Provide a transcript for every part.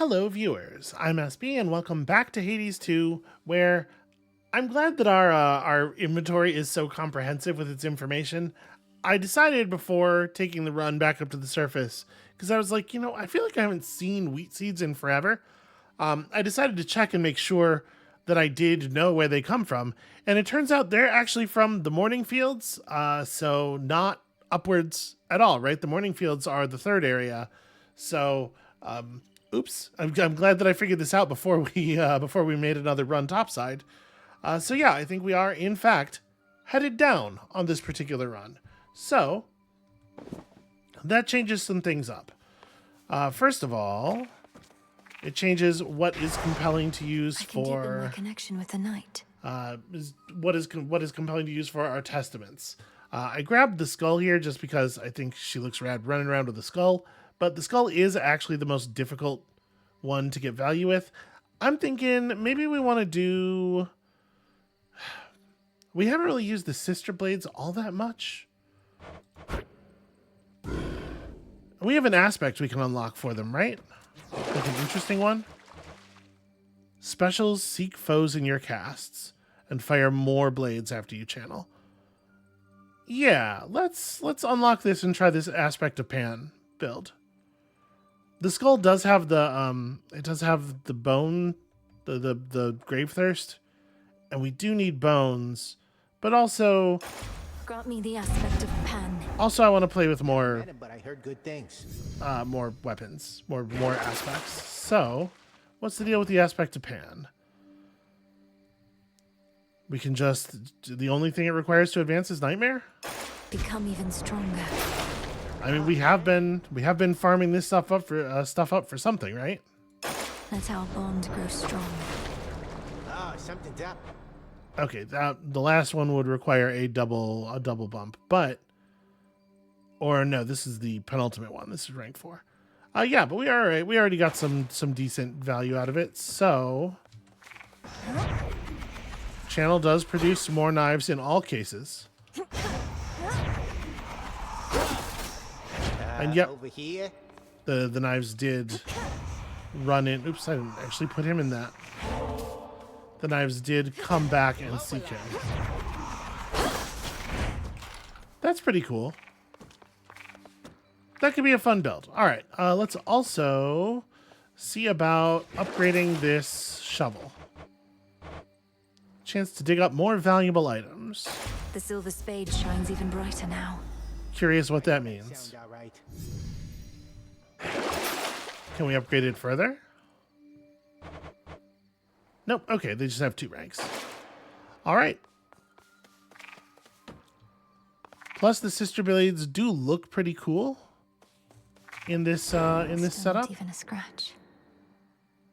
Hello, viewers. I'm SB, and welcome back to Hades 2, where I'm glad that our inventory is so comprehensive with its information. I decided before taking the run back up to the surface, because I was like, I feel like I haven't seen wheat seeds in forever. I decided to check and make sure that I did know where they come from, and it turns out they're actually from the morning fields, so not upwards at all, right? The morning fields are the third area, so... Oops, I'm glad that I figured this out before we made another run topside. So yeah, I think we are, in fact, headed down on this particular run. So, that changes some things up. First of all, it changes what is compelling to use for... my connection with the night. What is compelling to use for our testaments. I grabbed the skull here just because I think she looks rad running around with the skull. But the skull is actually the most difficult one to get value with. I'm thinking maybe we want to do... We haven't really used the sister blades all that much. We have an aspect we can unlock for them, right? Like an interesting one. Specials seek foes in your casts and fire more blades after you channel. Yeah, let's unlock this and try this aspect of Pan build. The skull does have the bone, the grave thirst, and we do need bones, but also Grant me the aspect of Pan. I want to play with more But I heard good things. more weapons, more aspects. So, what's the deal with the aspect of Pan? We can the only thing it requires to advance is Nightmare? Become even stronger. I mean, we have been farming this stuff up for something, right? Let our bond grow strong. Oh, something's up. Okay, the last one would require a double bump, or no, this is the penultimate one. This is rank 4. Yeah, but we are alright. We already got some decent value out of it. So, channel does produce more knives in all cases. And yep, Over here. the knives did run in. Oops, I didn't actually put him in that. The knives did come back and seek him. That's pretty cool. That could be a fun build. All right, let's also see about upgrading this shovel. Chance to dig up more valuable items. The silver spade shines even brighter now. Curious what that means. Sound all right. Can we upgrade it further? Nope. Okay, they just have 2 ranks. All right. Plus, the sister blades do look pretty cool in this Still setup. Not even a scratch.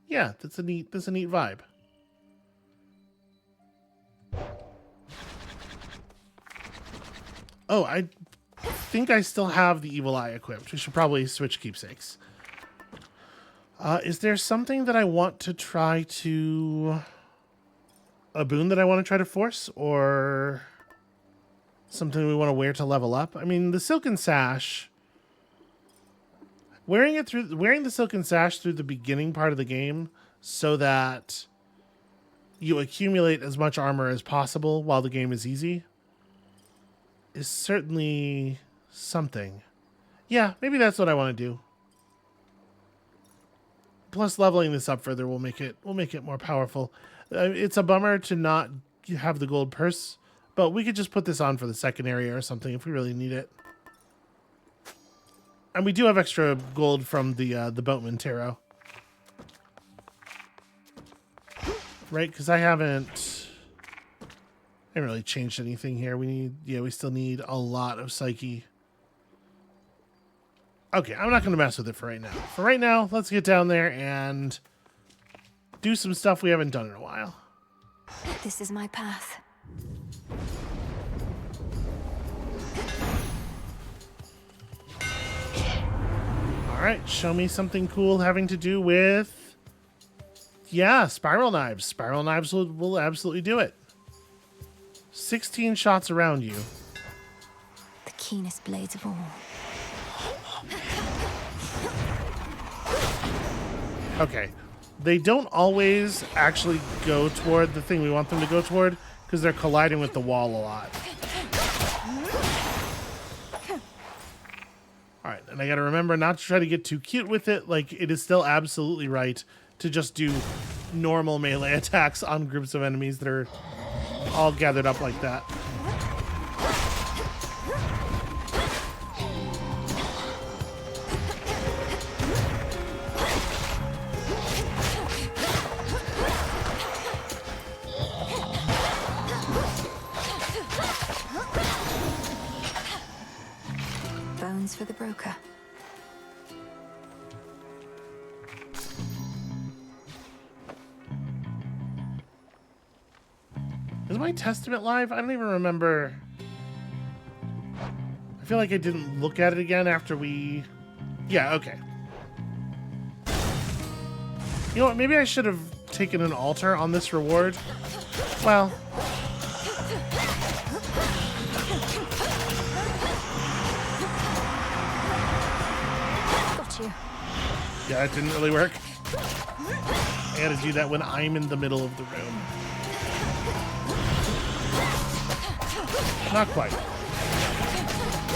Yeah, that's a neat vibe. Oh, I think I still have the evil eye equipped. We should probably switch keepsakes. Is there something that I want to try to... A boon that I want to try to force? Or something we want to wear to level up? I mean, the silken sash... Wearing the silken sash through the beginning part of the game so that you accumulate as much armor as possible while the game is easy is certainly something. Yeah, maybe that's what I want to do. Plus, leveling this up further will make it more powerful. It's a bummer to not have the gold purse, but we could just put this on for the second area or something if we really need it. And we do have extra gold from the Boatman Tarot, right? Because I haven't really changed anything here. We still need a lot of Psyche. Okay, I'm not going to mess with it for right now. For right now, let's get down there and do some stuff we haven't done in a while. This is my path. All right, show me something cool having to do with... Yeah, spiral knives. Spiral knives will absolutely do it. 16 shots around you. The keenest blades of all. Okay. They don't always actually go toward the thing we want them to go toward because they're colliding with the wall a lot. All right, and I gotta remember not to try to get too cute with it. Like, it is still absolutely right to just do normal melee attacks on groups of enemies that are all gathered up like that. Bones for the broker. Is my Testament live? I don't even remember. I feel like I didn't look at it again after we... Yeah, okay. You know what? Maybe I should have taken an altar on this reward. Well... Got you. Yeah, it didn't really work. I gotta do that when I'm in the middle of the room. Not quite.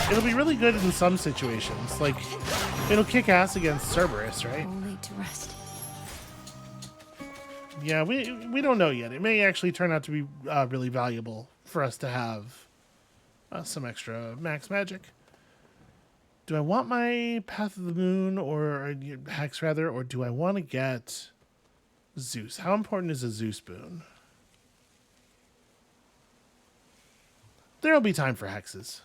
It'll be really good in some situations. Like, it'll kick ass against Cerberus, right? All laid to rest. Yeah, we don't know yet. It may actually turn out to be really valuable for us to have some extra max magic. Do I want my Path of the Moon, or Hex rather, or do I want to get Zeus? How important is a Zeus boon? There'll be time for hexes.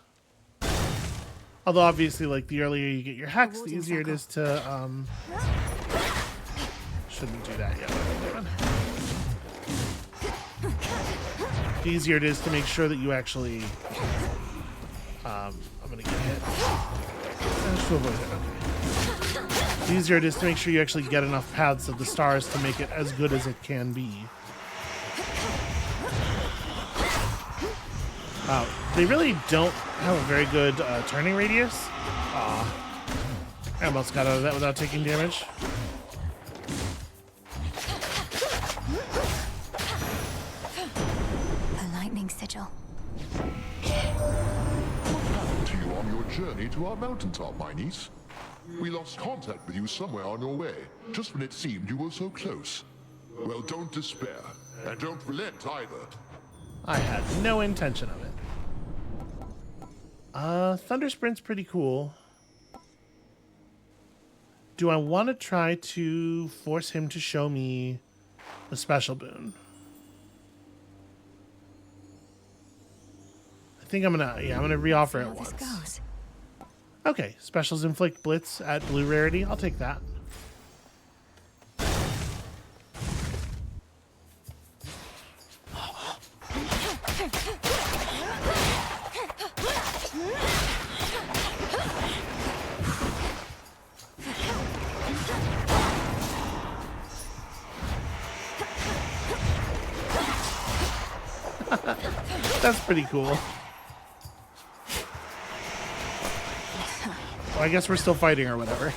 Although obviously, like, the earlier you get your hex, the easier it is to shouldn't do that yet. The easier it is to make sure that you actually I'm gonna get hit. Just to avoid it. Okay. The easier it is to make sure you actually get enough paths of the stars to make it as good as it can be. They really don't have a very good turning radius. I almost got out of that without taking damage. A lightning sigil. What happened to you on your journey to our mountaintop, my niece? We lost contact with you somewhere on your way, just when it seemed you were so close. Well, don't despair, and don't relent either. I had no intention of it. Thunder Sprint's pretty cool. Do I want to try to force him to show me a special boon? I think I'm gonna reoffer it How this once. goes. Okay, specials inflict blitz at blue rarity. I'll take that. That's pretty cool. Well, I guess we're still fighting or whatever.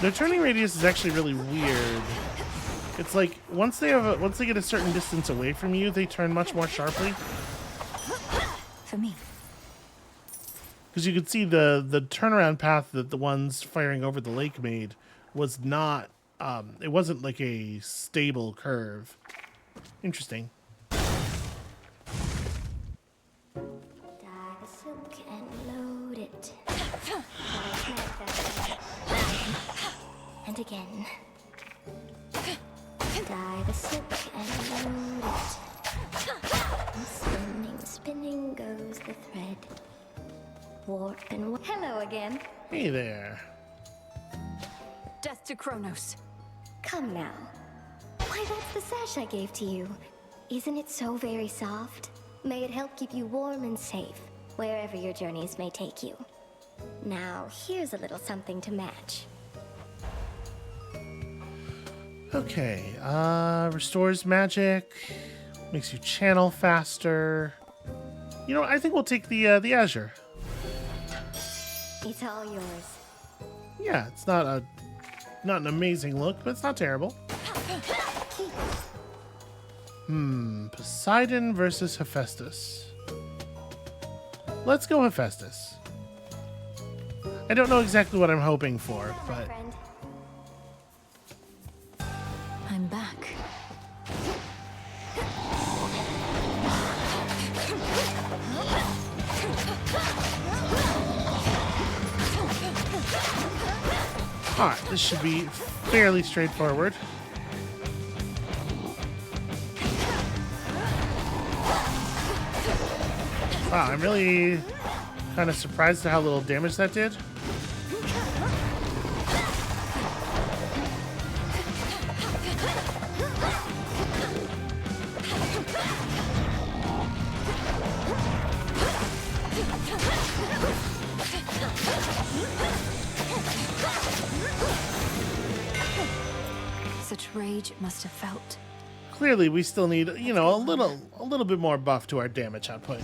Their turning radius is actually really weird. It's like once they get a certain distance away from you, they turn much more sharply. For me. Because you could see the turnaround path that the ones firing over the lake made was not. It wasn't like a stable curve. Interesting. Dye the silk and load it. And again. Dye the silk and load it. And spinning, spinning goes the thread. Warp and hello again. Hey there. Death to Chronos. Come now. Why, that's the sash I gave to you. Isn't it so very soft? May it help keep you warm and safe, wherever your journeys may take you. Now, here's a little something to match. Okay, restores magic, makes you channel faster. You know, I think we'll take the Azure. It's all yours. Yeah, it's not an amazing look, but it's not terrible. Poseidon versus Hephaestus. Let's go Hephaestus. I don't know exactly what I'm hoping for, My but friend. I'm back. alright, this should be fairly straightforward. Wow, I'm really kind of surprised at how little damage that did. Such rage it must have felt. Clearly, we still need, you know, a little bit more buff to our damage output.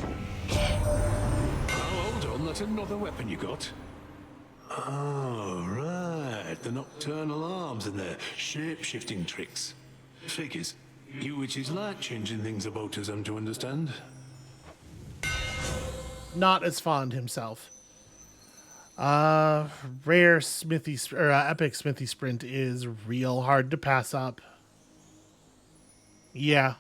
Oh, hold on, that's another weapon you got. Oh, right, the nocturnal arms and their shape-shifting tricks. Figures. You witches like changing things about us, I'm to understand. Not as fond himself. Rare smithy or epic smithy sprint is real hard to pass up. Yeah.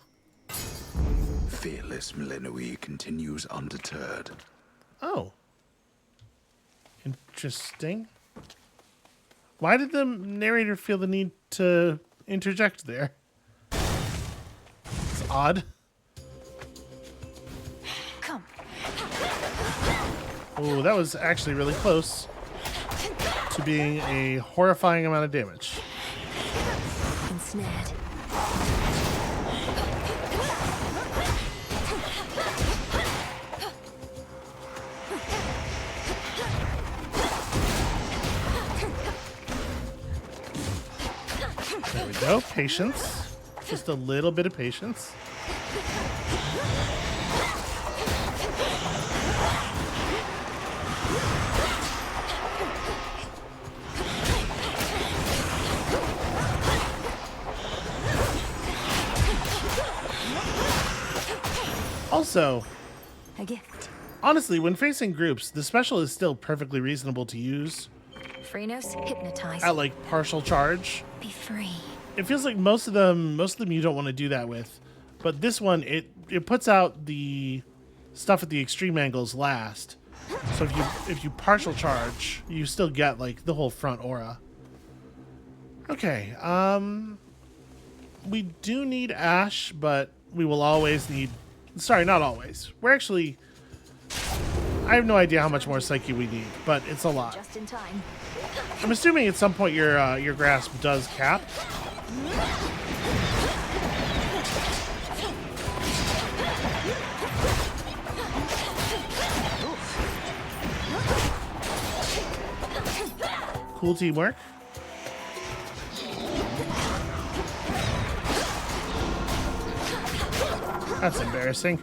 Fearless Millenoi continues undeterred. Oh. Interesting. Why did the narrator feel the need to interject there? It's odd. Come. Oh, that was actually really close to being a horrifying amount of damage. Ensnared. There we go. Patience. Just a little bit of patience. Also, A gift. honestly, when facing groups, the special is still perfectly reasonable to use Chronos, hypnotize. at like partial charge. Be free. It feels like most of them you don't want to do that with, but this one it puts out the stuff at the extreme angles last. So if you partial charge, you still get like the whole front aura. Okay, we do need Ash, but we will always need. Sorry, not always. We're actually. I have no idea how much more Psyche we need, but it's a lot. Just in time. I'm assuming at some point your grasp does cap. Cool teamwork. That's embarrassing.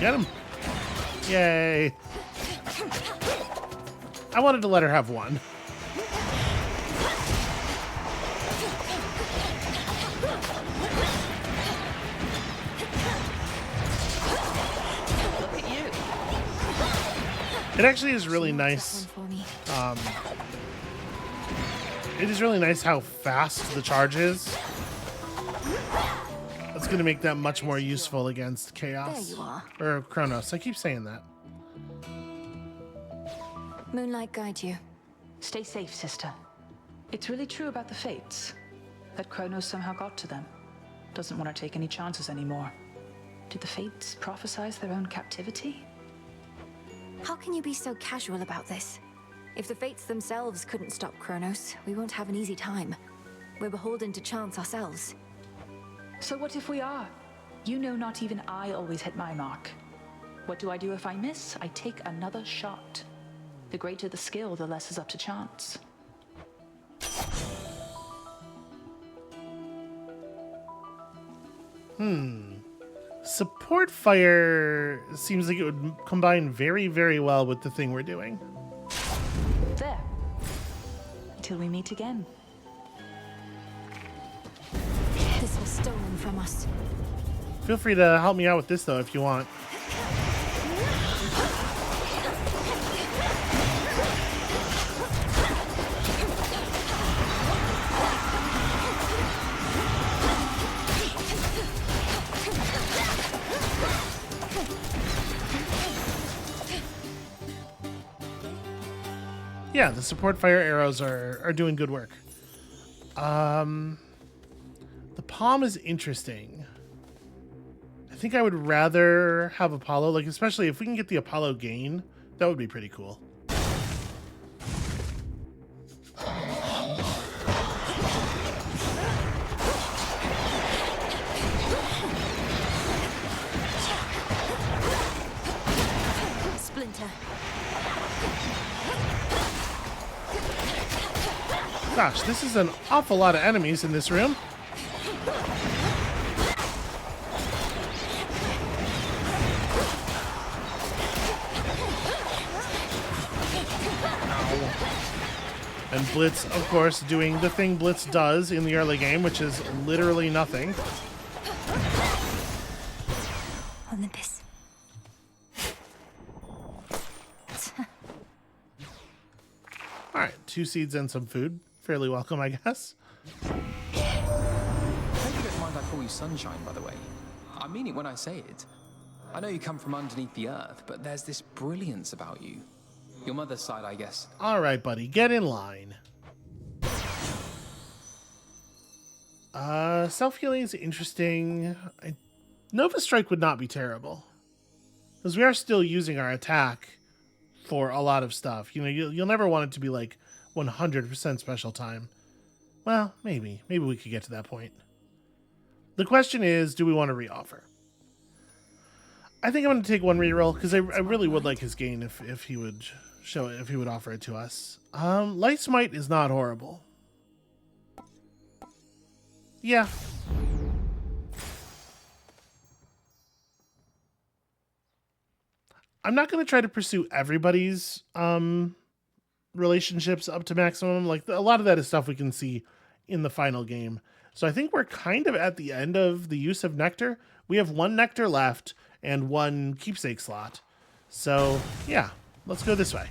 Get him. Yay. I wanted to let her have one. It actually is really nice. One for me. It is really nice how fast the charge is. That's going to make that much more useful against Chaos. There you are. Or Chronos. I keep saying that. Moonlight guide you. Stay safe, sister. It's really true about the Fates. That Chronos somehow got to them. Doesn't want to take any chances anymore. Did the Fates prophesize their own captivity? How can you be so casual about this? If the Fates themselves couldn't stop Chronos, we won't have an easy time. We're beholden to chance ourselves. So what if we are? You know not even I always hit my mark. What do I do if I miss? I take another shot. The greater the skill, the less is up to chance. Support fire seems like it would combine very, very well with the thing we're doing. There. Till we meet again. This was stolen from us. Feel free to help me out with this, though, if you want. Yeah, the support fire arrows are doing good work. The palm is interesting. I think I would rather have Apollo, like especially if we can get the Apollo gain, that would be pretty cool. Splinter. Gosh, this is an awful lot of enemies in this room. And Blitz, of course, doing the thing Blitz does in the early game, which is literally nothing. Olympus. Alright, 2 seeds and some food. Fairly welcome, I guess. I hope you don't mind I call you Sunshine, by the way. I mean it when I say it. I know you come from underneath the earth, but there's this brilliance about you. Your mother's side, I guess. Alright, buddy, get in line. Self-healing is interesting. Nova Strike would not be terrible. Because we are still using our attack for a lot of stuff. You know, you'll never want it to be like 100% special time. Well, maybe. Maybe we could get to that point. The question is, do we want to reoffer? I think I'm going to take one reroll because I really would like his gain if he would show it, if he would offer it to us. Light Smite is not horrible. Yeah. I'm not going to try to pursue everybody's relationships up to maximum. Like a lot of that is stuff we can see in the final game. So I think we're kind of at the end of the use of Nectar. We have 1 Nectar left and 1 keepsake slot. So yeah, let's go this way.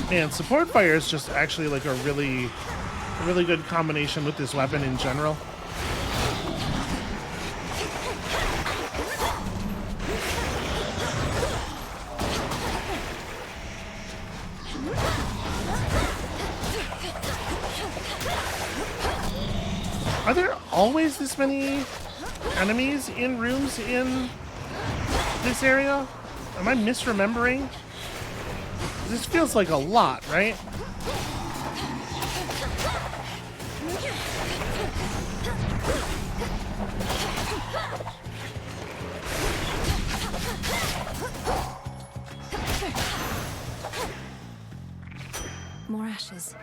Man, support fire is just actually like a really good combination with this weapon in general. Are there always this many enemies in rooms in this area? Am I misremembering? This feels like a lot, right? More ashes.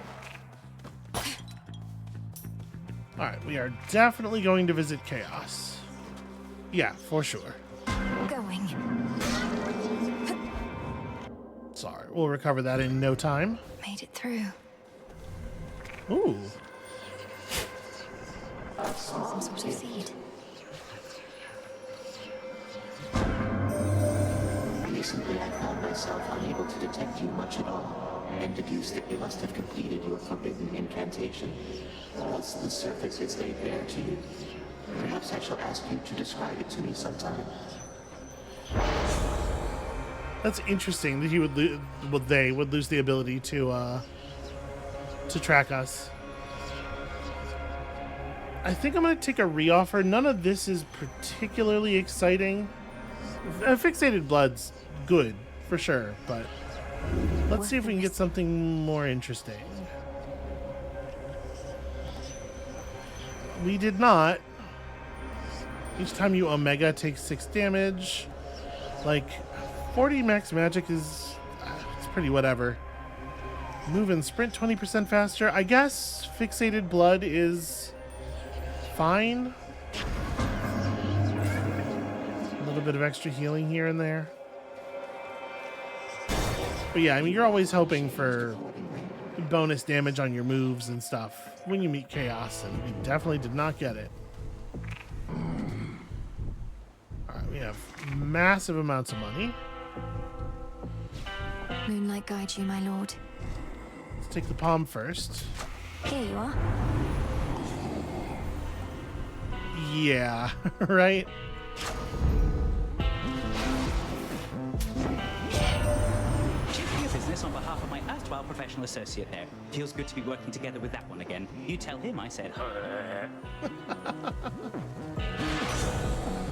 Alright, we are definitely going to visit Chaos. Yeah, for sure. Going. Sorry, we'll recover that in no time. Made it through. Ooh. Some sort of seed. Recently, I found myself unable to detect you much at all, and deduced that you must have completed your forbidden incantation. Else the surface is laid bare to you. Perhaps I shall ask you to describe it to me sometime. That's interesting that he would they would lose the ability to track us. I think I'm going to take a reoffer. None of this is particularly exciting. Fixated Blood's good, for sure, but let's see if we can get something more interesting. We did not. Each time you Omega takes 6 damage. Like, 40 max magic is it's pretty whatever. Move and sprint 20% faster. I guess fixated blood is fine. A little bit of extra healing here and there. But yeah, I mean, you're always hoping for bonus damage on your moves and stuff when you meet Chaos, and we definitely did not get it. Alright, we have massive amounts of money. Moonlight guide you, my lord. Let's take the palm first. Here you are. Yeah, right? Chiefing your business on behalf of my erstwhile professional associate there. Feels good to be working together with that one again. You tell him I said.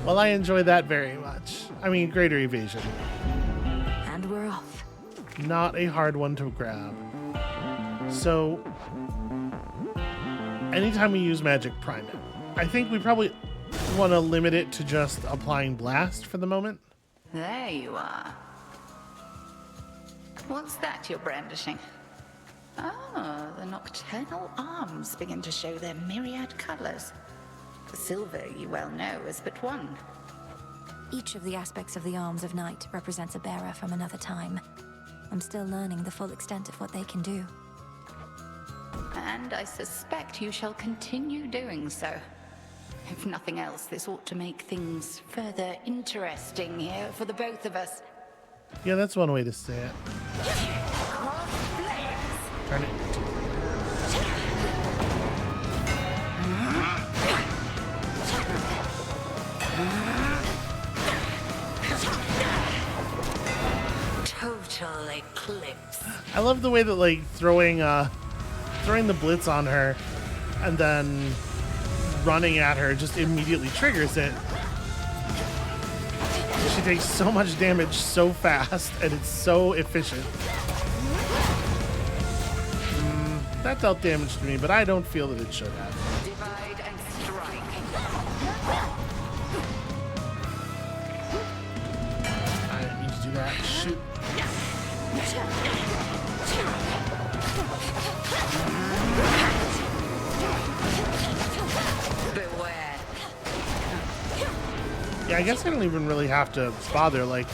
Well, I enjoy that very much. I mean, greater evasion. And we're off. Not a hard one to grab. So, anytime we use magic, prime it. I think we probably want to limit it to just applying blast for the moment. There you are. What's that you're brandishing? Oh, the nocturnal arms begin to show their myriad colors. The silver, you well know, is but one. Each of the aspects of the arms of night represents a bearer from another time. I'm still learning the full extent of what they can do. And I suspect you shall continue doing so. If nothing else, this ought to make things further interesting here for the both of us. Yeah, that's one way to say it. Turn it. Total eclipse. I love the way that, like, throwing the blitz on her and then running at her just immediately triggers it. She takes so much damage so fast, and it's so efficient. That dealt damage to me, but I don't feel that it should have. Divide and strike. I didn't mean to do that. Shoot. Beware. Yeah, I guess I don't even really have to bother. Like,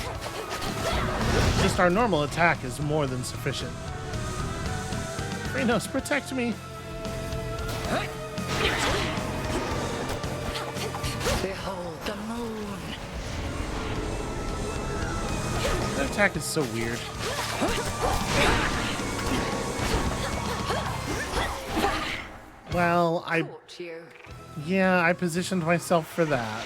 just our normal attack is more than sufficient. Chronos, protect me. Behold the moon. That attack is so weird. Well, yeah, I positioned myself for that.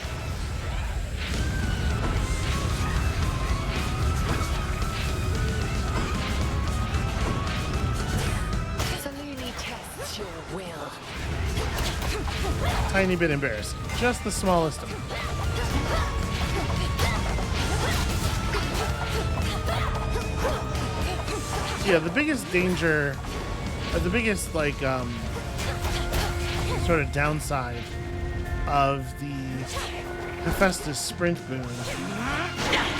Saluni tests your will. Tiny bit embarrassing. Just the smallest of them. Yeah, the biggest danger, or the biggest, like, sort of downside of the Hephaestus sprint boon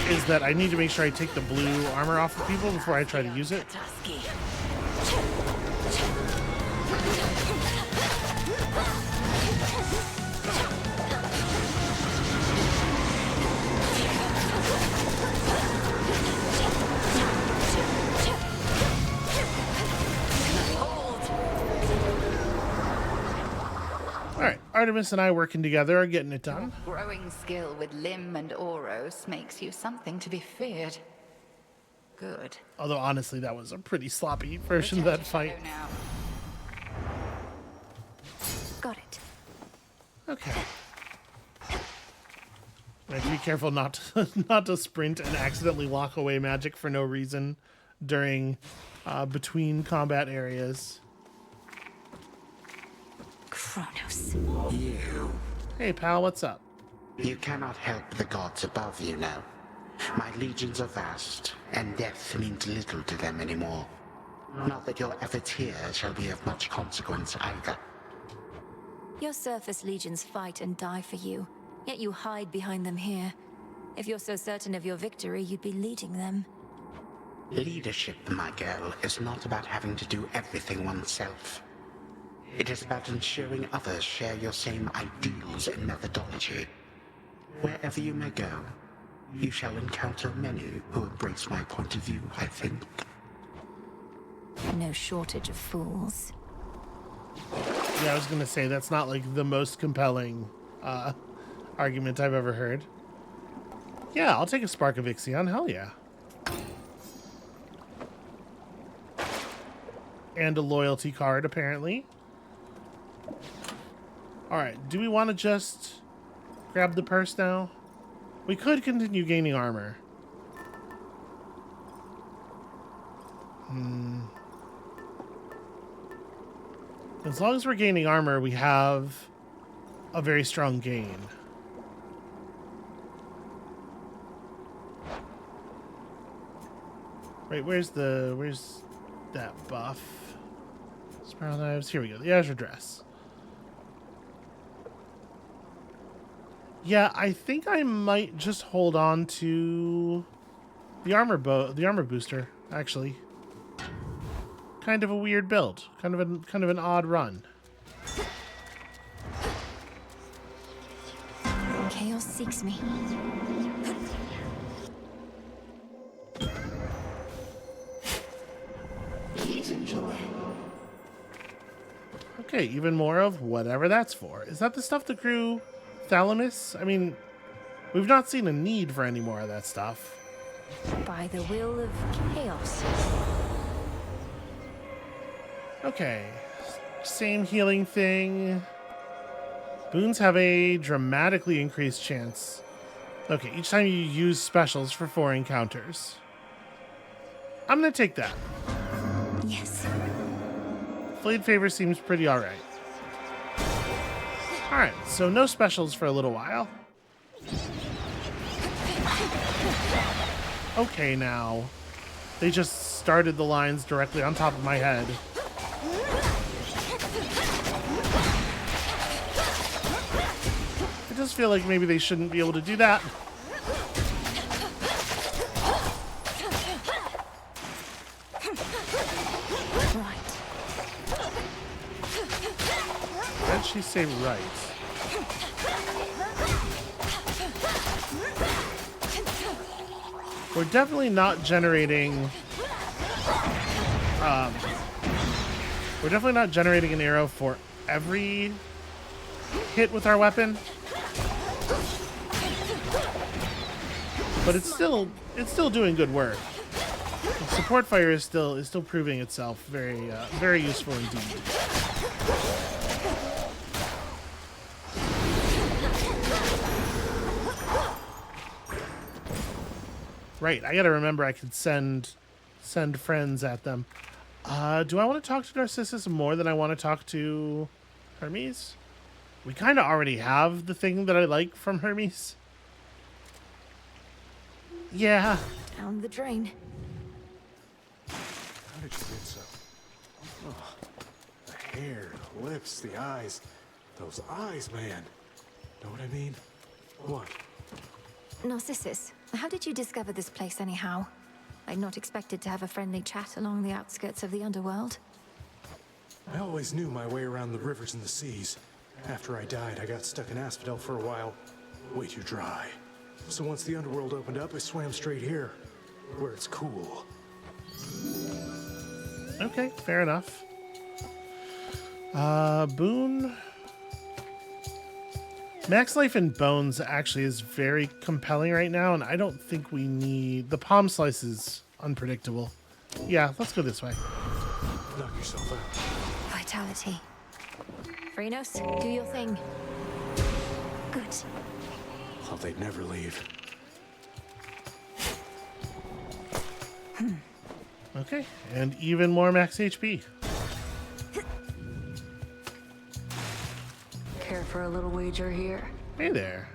is that I need to make sure I take the blue armor off of people before I try to use it. Alright, Artemis and I working together are getting it done. Growing skill with Lim and Oros makes you something to be feared. Good. Although, honestly, that was a pretty sloppy version of that fight. Got it. Okay. I have to be careful not to, not to sprint and accidentally lock away magic for no reason during between combat areas. Chronos. You. Hey, pal, what's up? You cannot help the gods above you now. My legions are vast, and death means little to them anymore. Not that your efforts here shall be of much consequence either. Your surface legions fight and die for you, yet you hide behind them here. If you're so certain of your victory, you'd be leading them. Leadership, my girl, is not about having to do everything oneself. It is about ensuring others share your same ideals and methodology. Wherever you may go, you shall encounter many who embrace my point of view, I think. No shortage of fools. Yeah, I was gonna say that's not like the most compelling argument I've ever heard. Yeah, I'll take a spark of Ixion. Hell yeah. And a loyalty card, apparently. Alright, do we want to just grab the purse now? We could continue gaining armor. As long as we're gaining armor, we have a very strong gain. Right, where's that buff? Spiral knives. Here we go. The Azure Dress. Yeah, I think I might just hold on to the armor booster, actually. Kind of a weird build. Kind of an odd run. Chaos seeks me. Please enjoy. Okay, even more of whatever that's for. Is that the stuff that grew Thalamus? I mean, we've not seen a need for any more of that stuff. By the will of chaos. Okay, same healing thing. Boons have a dramatically increased chance. Okay, each time you use specials for 4 encounters. I'm gonna take that. Yes. Blade Favor seems pretty alright. Alright, so no specials for a little while. Okay, now. They just started the lines directly on top of my head. It does feel like maybe they shouldn't be able to do that. Why did she say right? We're definitely not generating... we're definitely not generating an arrow for every hit with our weapon. But it's still doing good work. The support fire is still proving itself very useful indeed. Right, I gotta remember I can send friends at them. Do I want to talk to Narcissus more than I want to talk to Hermes? We kind of already have the thing that I like from Hermes. Yeah. Down the drain. How did you get so? Oh, the hair, the lips, the eyes. Those eyes, man. Know what I mean? What? Narcissus, how did you discover this place anyhow? I'd not expected to have a friendly chat along the outskirts of the Underworld. I always knew my way around the rivers and the seas. After I died, I got stuck in Asphodel for a while. Way too dry. So once the Underworld opened up, I swam straight here, where it's cool. Okay, fair enough. Boon. Max Life and Bones actually is very compelling right now, and I don't think we need... The Palm Slice is unpredictable. Yeah, let's go this way. Knock yourself out. Vitality. Chronos, do your thing. Good. Thought they'd never leave. Okay, and even more max HP. Care for a little wager here? Hey there.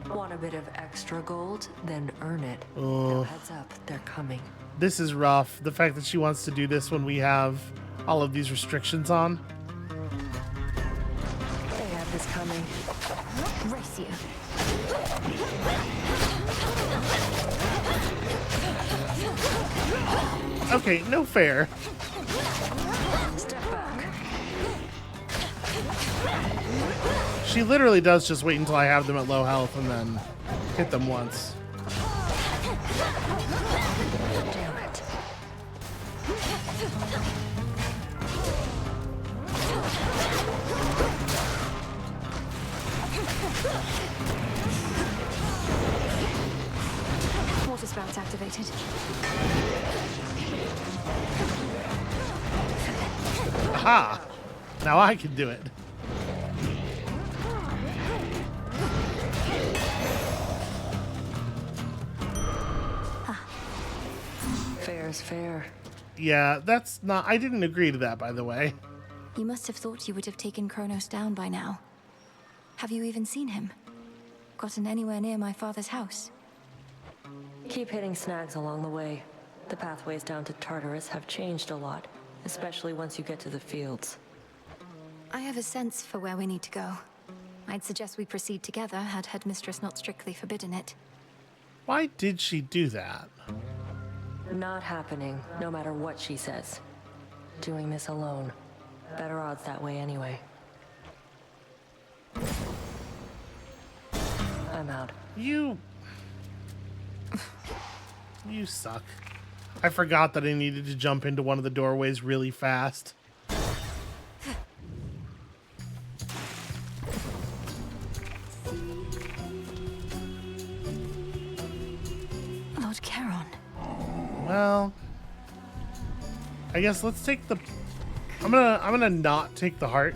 Want a bit of extra gold? Then earn it. Oh. Now heads up, they're coming. This is rough. The fact that she wants to do this when we have all of these restrictions on. They have this coming. Race you. Okay, no fair. Step back. She literally does just wait until I have them at low health and then hit them once. Damn it. Water spouts activated. Aha! Now I can do it. Fair is fair. Yeah, that's not... I didn't agree to that, by the way. You must have thought you would have taken Chronos down by now. Have you even seen him? Gotten anywhere near my father's house? Keep hitting snags along the way. The pathways down to Tartarus have changed a lot, especially once you get to the fields. I have a sense for where we need to go. I'd suggest we proceed together, had Headmistress not strictly forbidden it. Why did she do that? Not happening, no matter what she says. Doing this alone. Better odds that way anyway. I'm out. You suck. I forgot that I needed to jump into one of the doorways really fast. Lord Charon. Well, I guess let's take the... I'm gonna not take the heart.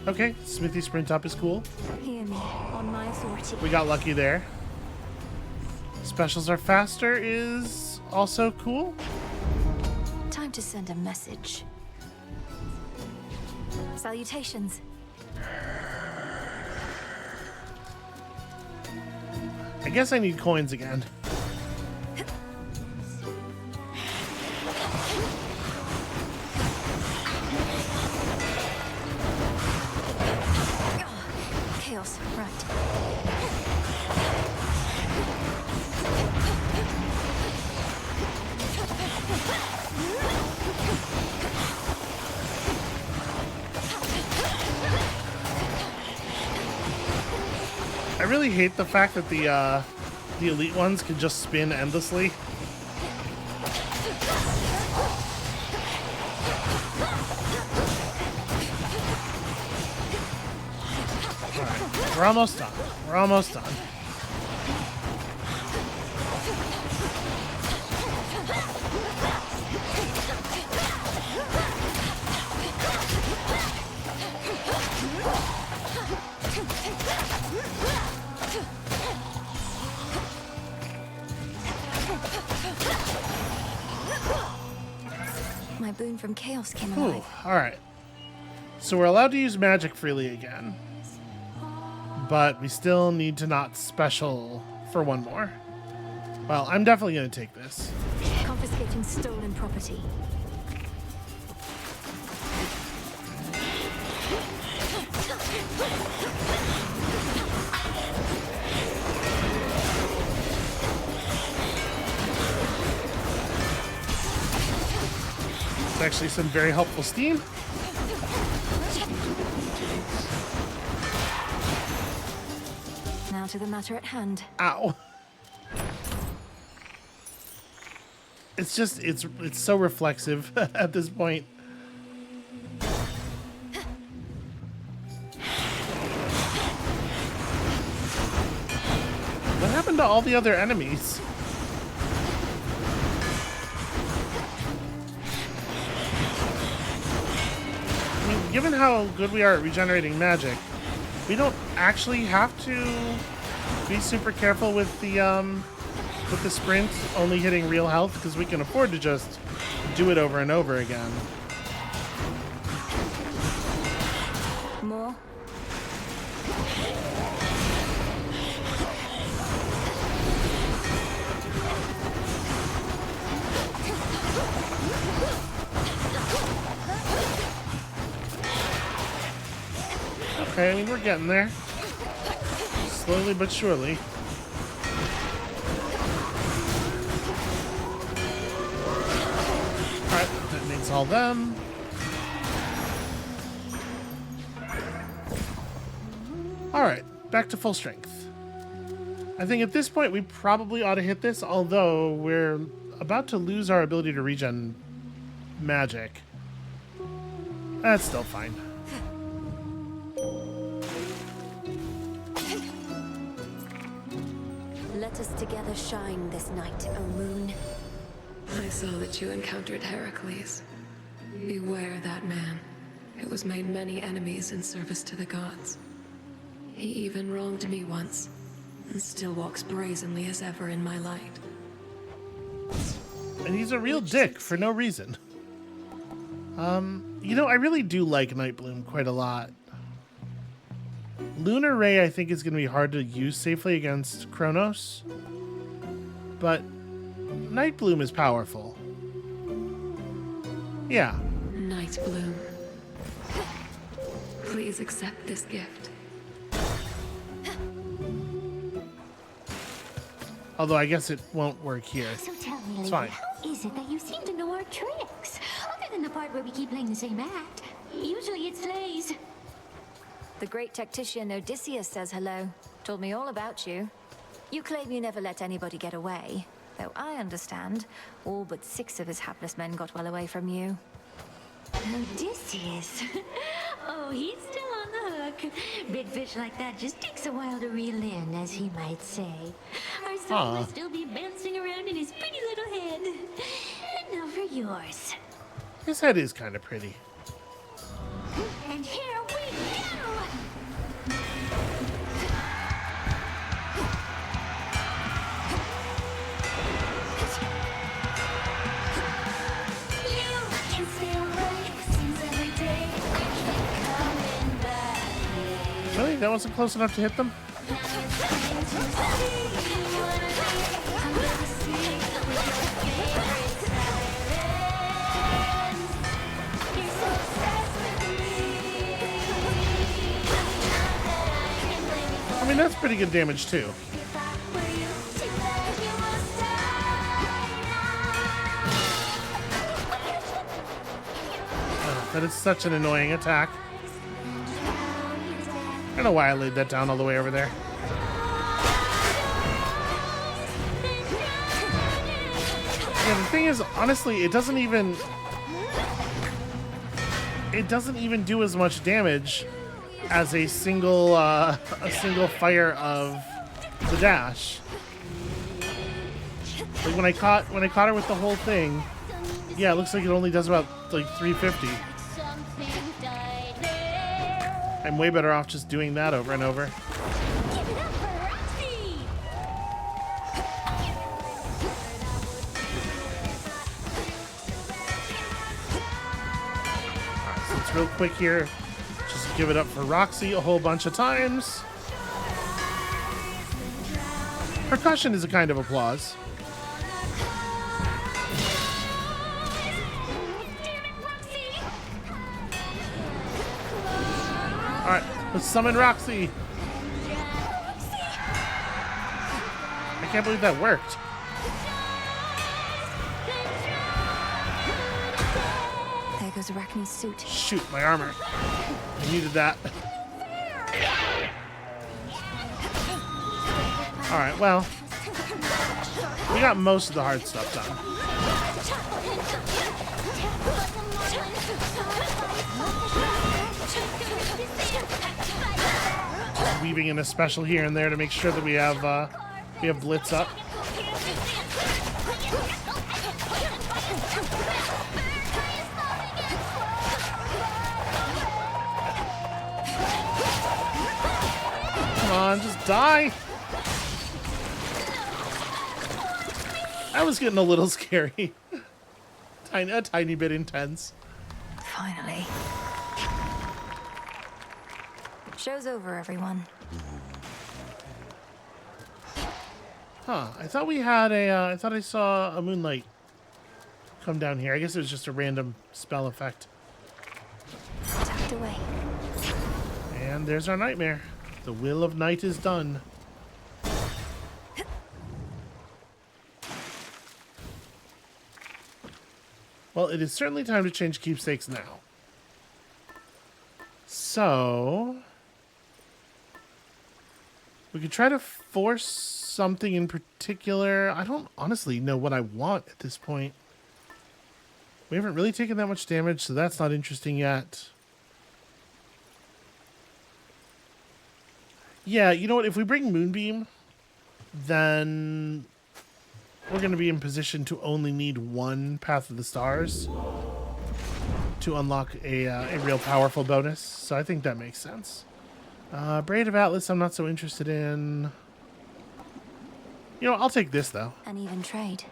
Okay, Smithy Sprint Up is cool. Hear me, on my authority. We got lucky there. Specials are faster is also cool. Time to send a message. Salutations. I guess I need coins again. Chaos, right. I really hate the fact that the elite ones can just spin endlessly. Alright, we're almost done. We're almost done. My boon from Chaos came Ooh, alive. alright. So we're allowed to use magic freely again. But we still need to not special for one more. Well, I'm definitely going to take this. Confiscating stolen property. It's actually some very helpful steam. Now to the matter at hand. Ow. It's just, it's so reflexive at this point. What happened to all the other enemies? I mean, given how good we are at regenerating magic, we don't actually have to be super careful with the sprint only hitting real health, because we can afford to just do it over and over again. More? Okay, I mean, we're getting there. Slowly but surely. Install them. Alright, back to full strength. I think at this point we probably ought to hit this, although we're about to lose our ability to regen magic. That's still fine. Let us together shine this night, O moon. I saw that you encountered Heracles. Beware that man, who has made many enemies in service to the gods. He even wronged me once, and still walks brazenly as ever in my light. And he's a real dick for no reason. You know, I really do like Nightbloom quite a lot. Lunar Ray, I think, is going to be hard to use safely against Chronos. But Nightbloom is powerful. Yeah. Nightbloom. Please accept this gift. Although I guess it won't work here. So tell me, It's lady, fine. how is it that you seem to know our tricks? Other than the part where we keep playing the same act. Usually it slays. The great tactician Odysseus says hello. Told me all about you. You claim you never let anybody get away. Though I understand, all but 6 of his hapless men got well away from you. Odysseus? Oh, he's still on the hook. Big fish like that just takes a while to reel in, as he might say. Our soul will still be bouncing around in his pretty little head. And now for yours. His head is kind of pretty. And here we go! You can stay away, seems every day we keep coming back. Really? That wasn't close enough to hit them? I mean, that's pretty good damage, too. That is such an annoying attack. I don't know why I laid that down all the way over there. Yeah, the thing is, honestly, it doesn't even do as much damage as a single fire of the dash. Like when I caught her with the whole thing, yeah, it looks like it only does about like 350. I'm way better off just doing that over and over. Alright, so it's real quick here. Just give it up for Roxy a whole bunch of times. Percussion is a kind of applause. Alright, let's summon Roxy. I can't believe that worked. There goes Arachne's suit. Shoot, my armor. I needed that. Alright, well. We got most of the hard stuff done. Weaving in a special here and there to make sure that we have Blitz up. Come on, just die. That was getting a little scary. A tiny bit intense. Finally. Show's over, everyone. Huh, I thought we had I thought I saw a moonlight come down here. I guess it was just a random spell effect. Tucked away. And there's our nightmare. The will of night is done. Well, it is certainly time to change keepsakes now. So we could try to force something in particular. I don't honestly know what I want at this point. We haven't really taken that much damage, so that's not interesting yet. Yeah, you know what? If we bring Moonbeam, then we're going to be in position to only need one Path of the Stars to unlock a real powerful bonus. So I think that makes sense. Braid of Atlas I'm not so interested in. You know, I'll take this, though. An even trade.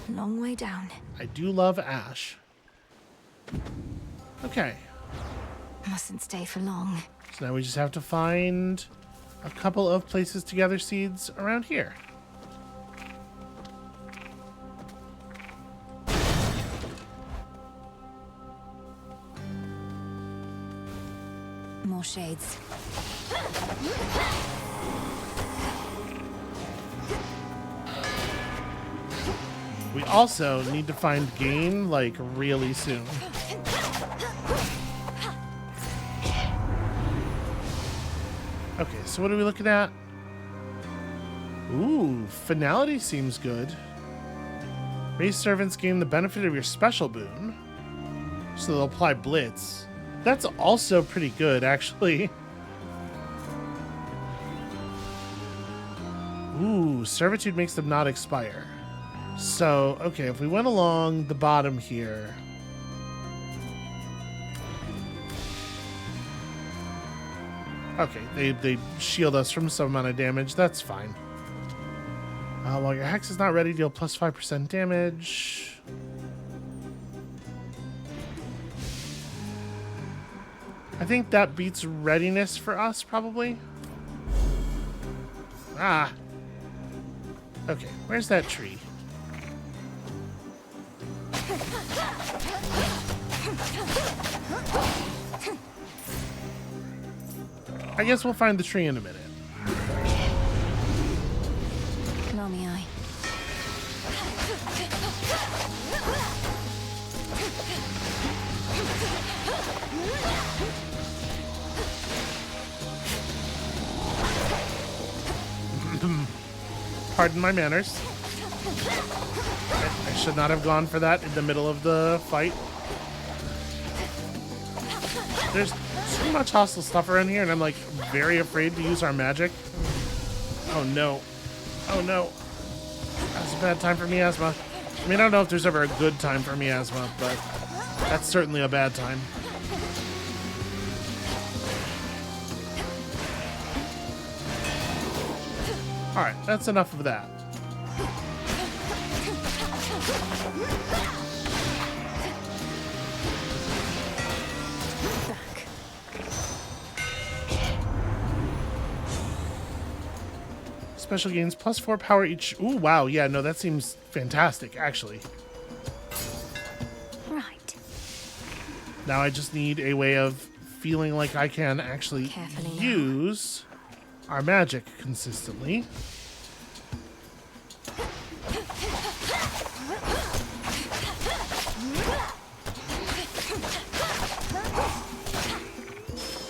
Long way down. I do love Ash. Okay. Mustn't stay for long. So now we just have to find a couple of places to gather seeds around here. More shades. We also need to find Gain, like, really soon. Okay, so what are we looking at? Ooh, Finality seems good. Raise servants gain the benefit of your special boon. So they'll apply Blitz. That's also pretty good, actually. Ooh, Servitude makes them not expire. So, okay, if we went along the bottom here... Okay, they shield us from some amount of damage. That's fine. While your Hex is not ready, deal plus 5% damage. I think that beats readiness for us, probably. Ah. Okay, where's that tree? I guess we'll find the tree in a minute. Mommy eye. Pardon my manners. I should not have gone for that in the middle of the fight. There's too much hostile stuff around here, and I'm like very afraid to use our magic. Oh no. Oh no. That's a bad time for miasma. I mean, I don't know if there's ever a good time for miasma, but that's certainly a bad time. Alright, that's enough of that. Special gains plus 4 power each. Ooh, wow. Yeah, no, that seems fantastic, actually. Right. Now I just need a way of feeling like I can actually use our magic consistently.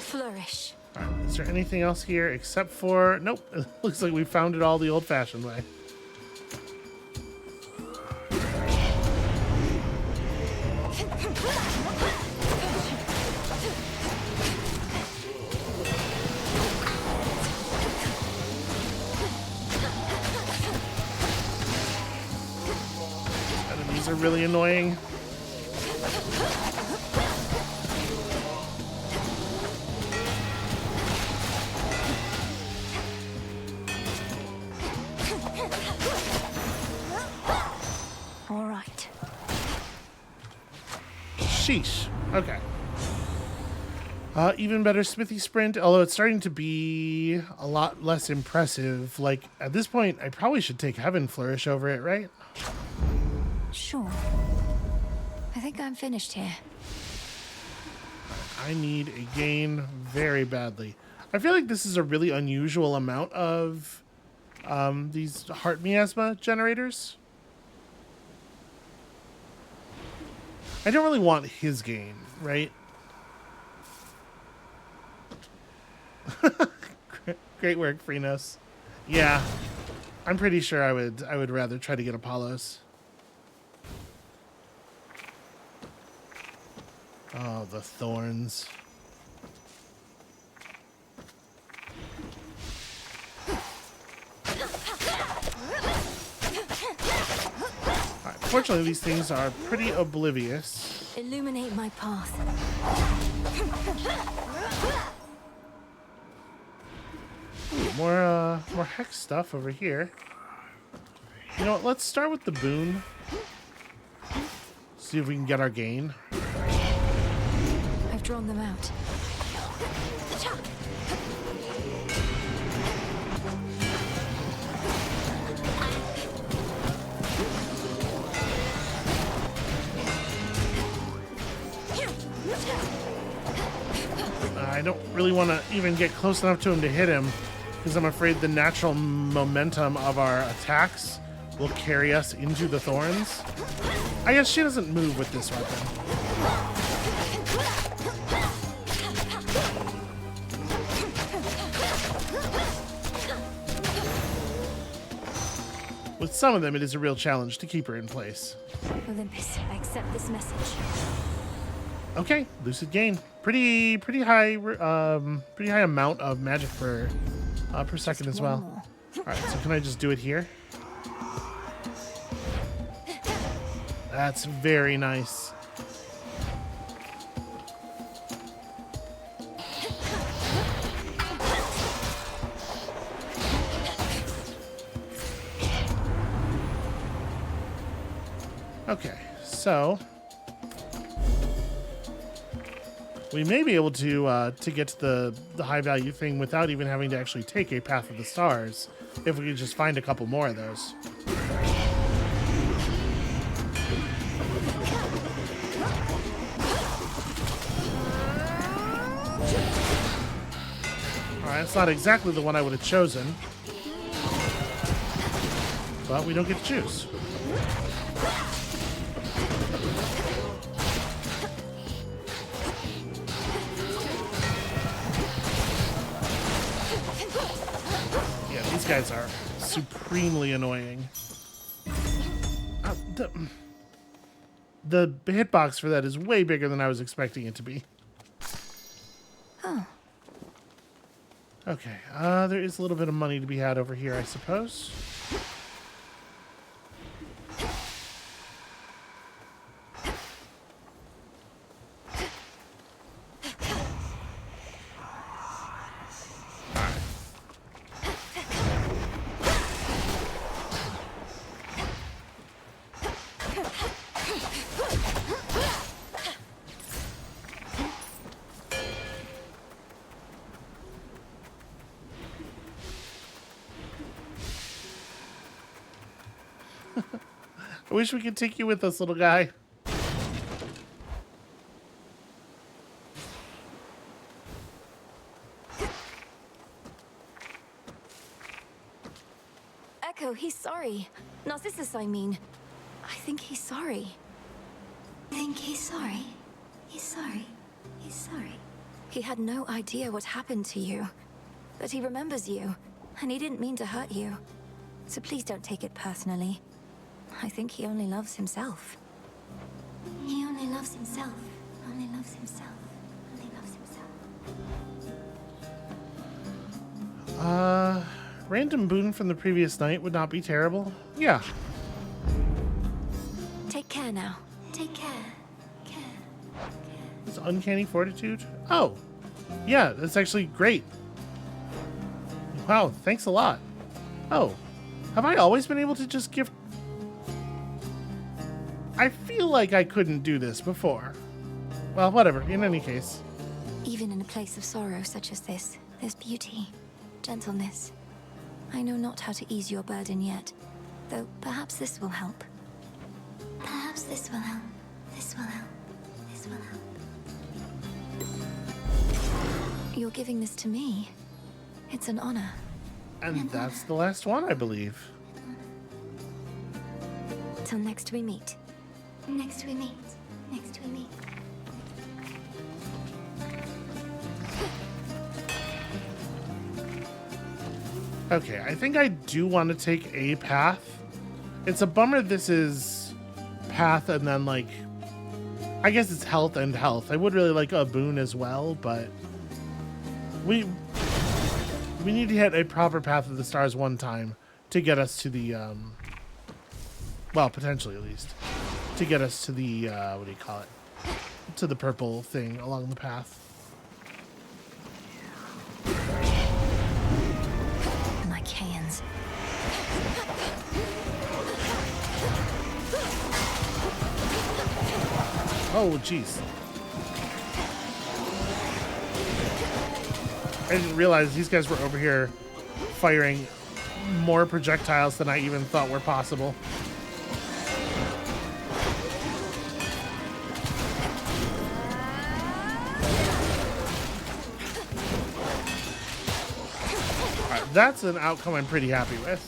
Flourish. All right, is there anything else here except for... Nope. It looks like we found it all the old-fashioned way. Enemies are really annoying. All right. Sheesh. Okay. Even better smithy sprint, although it's starting to be a lot less impressive. Like, at this point, I probably should take Heaven Flourish over it, right? Sure. I think I'm finished here. I need a gain very badly. I feel like this is a really unusual amount of these heart miasma generators. I don't really want his gain, right? Great work, Chronos. Yeah, I'm pretty sure I would rather try to get Apollos. Oh, the thorns. Alright, fortunately, these things are pretty oblivious. Illuminate my path. Ooh, more hex stuff over here. You know what? Let's start with the boon. See if we can get our gain. I've drawn them out. I don't really want to even get close enough to him to hit him, because I'm afraid the natural momentum of our attacks will carry us into the thorns. I guess she doesn't move with this weapon. With some of them, it is a real challenge to keep her in place. Olympus, I accept this message. Okay, lucid gain. Pretty high amount of magic per second as well. All right, so can I just do it here? That's very nice. Okay, so we may be able to get to the high value thing without even having to actually take a Path of the Stars, if we could just find a couple more of those. Alright, it's not exactly the one I would have chosen, but we don't get to choose. These guys are supremely annoying. The hitbox for that is way bigger than I was expecting it to be. Oh. Okay, there is a little bit of money to be had over here, I suppose. I wish we could take you with us, little guy. Echo, he's sorry. Narcissus, I mean. I think he's sorry. Think he's sorry? He's sorry. He's sorry. He had no idea what happened to you. But he remembers you, and he didn't mean to hurt you. So please don't take it personally. I think he only loves himself. He only loves himself. Only loves himself. Only loves himself. Random boon from the previous night would not be terrible. Yeah. Take care now. Take care. It's uncanny fortitude. Oh, yeah, that's actually great. Wow, thanks a lot. Oh, have I always been able to just gift? I feel like I couldn't do this before. Well, whatever, in any case. Even in a place of sorrow such as this, there's beauty, gentleness. I know not how to ease your burden yet, though perhaps this will help. Perhaps this will help. This will help. This will help. You're giving this to me. It's an honor. And that's the last one, I believe. Till next we meet. Next we meet. next to me. Okay, I think I do want to take a path. It's a bummer this is path and then, like, I guess it's health and health. I would really like a boon as well, but we need to hit a proper path of the stars one time to get us to the, well, potentially at least, to get us to the, what do you call it? To the purple thing along the path. Lycaeans. Oh, jeez. I didn't realize these guys were over here firing more projectiles than I even thought were possible. Alright, that's an outcome I'm pretty happy with.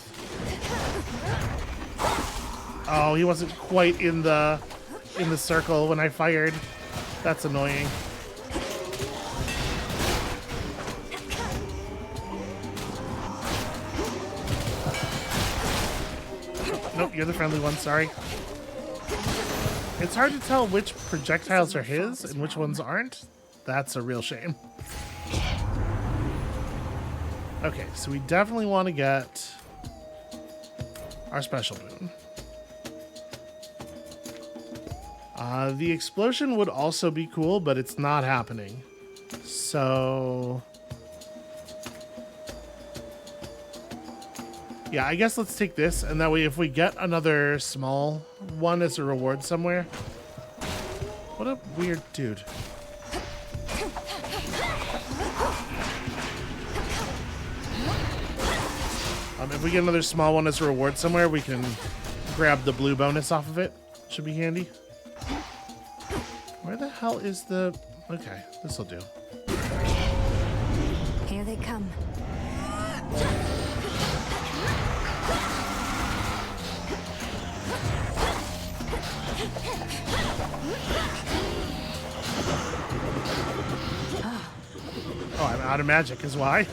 Oh, he wasn't quite in the circle when I fired. That's annoying. Nope, you're the friendly one, sorry. It's hard to tell which projectiles are his and which ones aren't. That's a real shame. Okay, so we definitely want to get our special boon. The explosion would also be cool, but it's not happening. So yeah, I guess let's take this, and that way if we get another small one as a reward somewhere. What a weird dude. If we get another small one as a reward somewhere, we can grab the blue bonus off of it. Should be handy. Where the hell is the... Okay, this'll do. Here they come. Oh, I'm out of magic is why.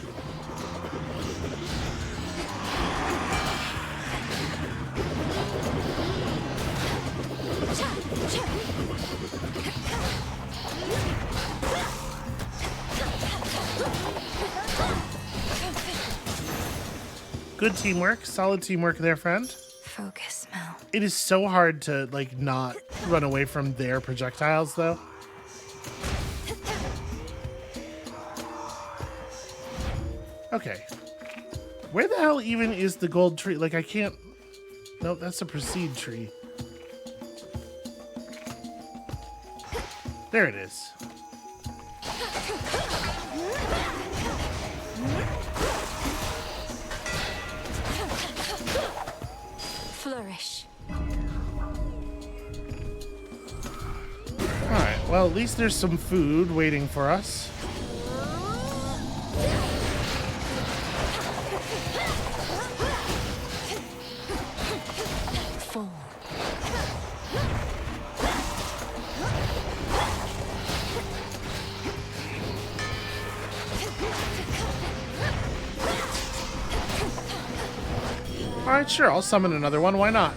Good teamwork. Solid teamwork there, friend. Focus, Mel. It is so hard to, like, not run away from their projectiles, though. Okay. Where the hell even is the gold tree? Like, I can't... Nope, that's a proceed tree. There it is. Flourish. Alright, well, at least there's some food waiting for us. Alright, sure, I'll summon another one, why not?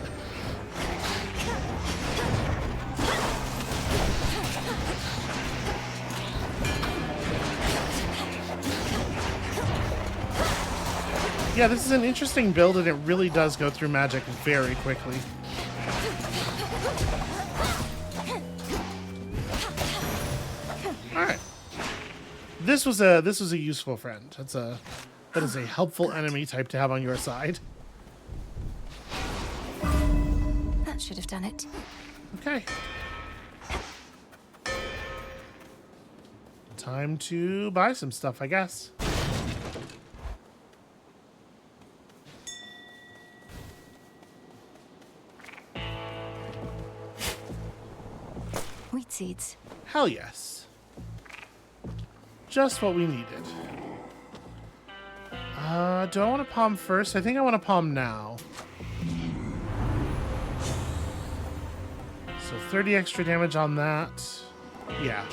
Yeah, this is an interesting build, and it really does go through magic very quickly. Alright. This was a useful friend. That is a helpful enemy type to have on your side. That should have done it. Okay. Time to buy some stuff, I guess. Wheat seeds. Hell yes. Just what we needed. Do I want to palm first? I think I want to palm now. So So 30 extra damage on that. Yeah.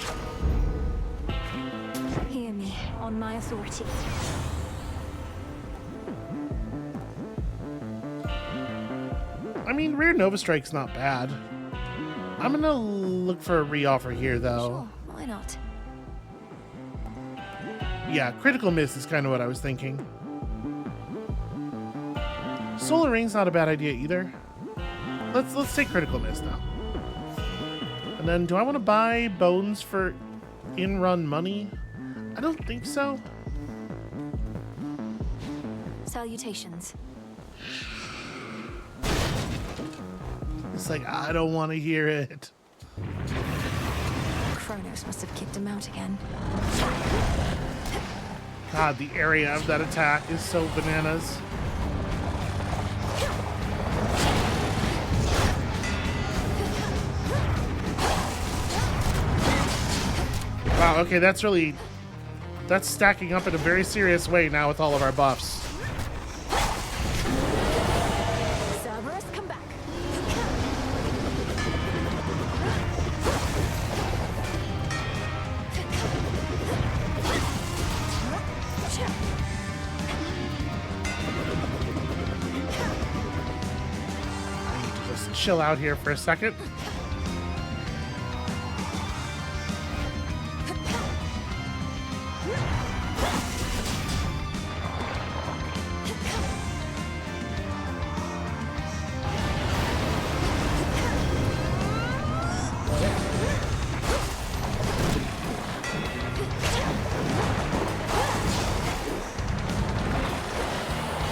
Hear me, on my authority. I mean, Rare Nova Strike's not bad. I'm gonna look for a re-offer here, though. Sure, why not? Yeah, Critical Miss is kind of what I was thinking. Solar Ring's not a bad idea either. Let's take Critical Miss now. And then, do I want to buy bones for in-run money? I don't think so. Salutations. It's like, I don't want to hear it. Chronos must have kicked him out again. God, the area of that attack is so bananas. Wow, okay, that's stacking up in a very serious way now with all of our buffs. Cerberus, come back. Just chill out here for a second.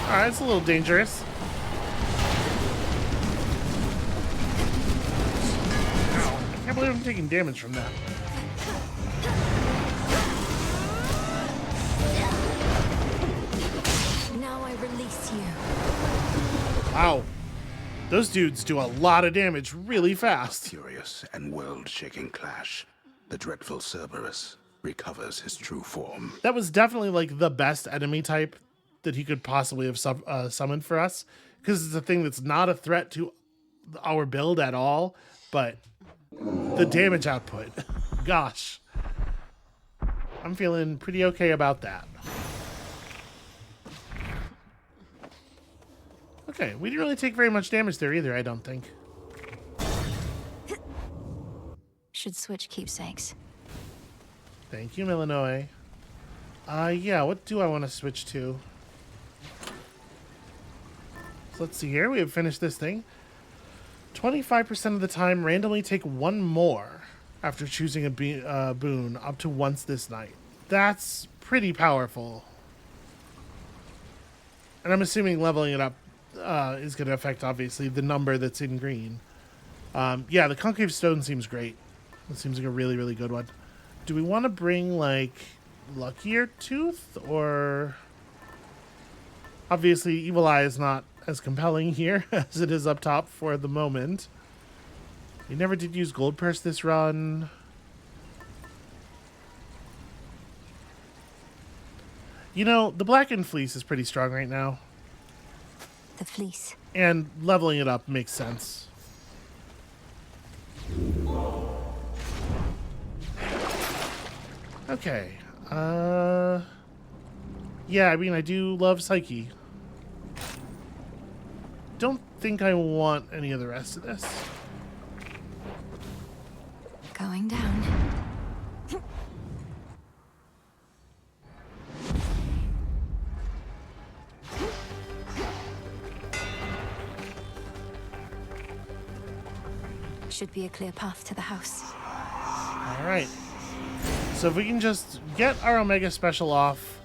Alright, it's a little dangerous. Ow, I can't believe I'm taking damage from that. Now I release you. Wow. Those dudes do a lot of damage really fast. Furious and world-shaking clash. The dreadful Cerberus recovers his true form. That was definitely like the best enemy type that he could possibly have summoned for us, because it's a thing that's not a threat to our build at all, but the damage output, gosh, I'm feeling pretty okay about that. Okay, we didn't really take very much damage there either, I don't think. Should switch keepsakes. Thank you, Millinois. Yeah, what do I want to switch to? So let's see here. We have finished this thing. 25% of the time, randomly take one more after choosing a boon up to once this night. That's pretty powerful. And I'm assuming leveling it up is going to affect, obviously, the number that's in green. Yeah, the Concave Stone seems great. It seems like a really, really good one. Do we want to bring, like, Luckier Tooth? Or... Obviously, Evil Eye is not as compelling here as it is up top for the moment. We never did use Gold Purse this run. You know, the Blackened Fleece is pretty strong right now. The fleece. And leveling it up makes sense. Okay. Yeah, I mean, I do love Psyche. Don't think I want any of the rest of this. Going down. Should be a clear path to the house. All right. So if we can just get our Omega Special off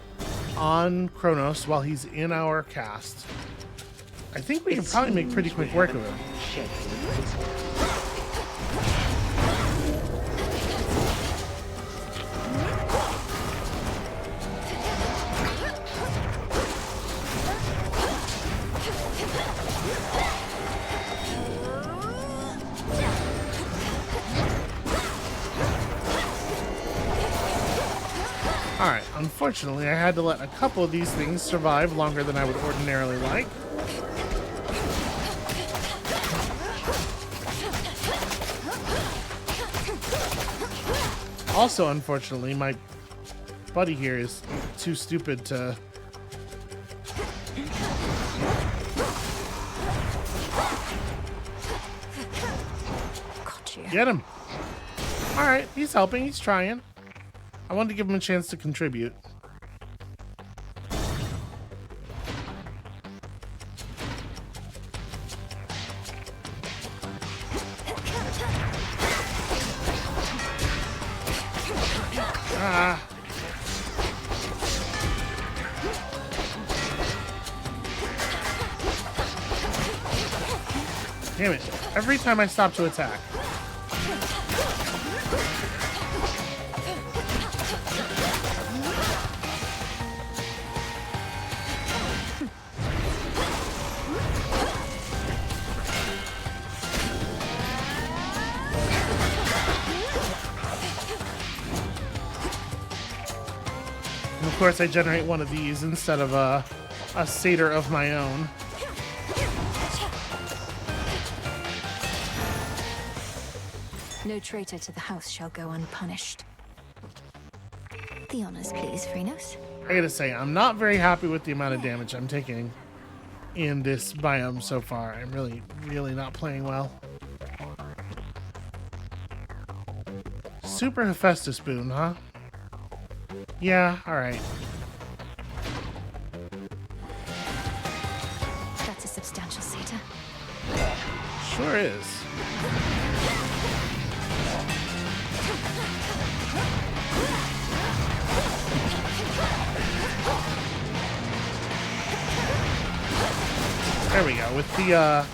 on Chronos while he's in our cast, I think we can probably make pretty quick work of him. Alright, unfortunately I had to let a couple of these things survive longer than I would ordinarily like. Also, unfortunately, my buddy here is too stupid to... Get him. All right, he's helping. He's trying. I wanted to give him a chance to contribute. Ah. Damn it. Every time I stop to attack. And of course, I generate one of these instead of a satyr of my own. No traitor to the house shall go unpunished. The honors, please, Chronos. I gotta say, I'm not very happy with the amount of damage I'm taking in this biome so far. I'm really not playing well. Super Hephaestus boon, huh? Yeah, alright. That's a substantial satyr. Sure is. There we go. With the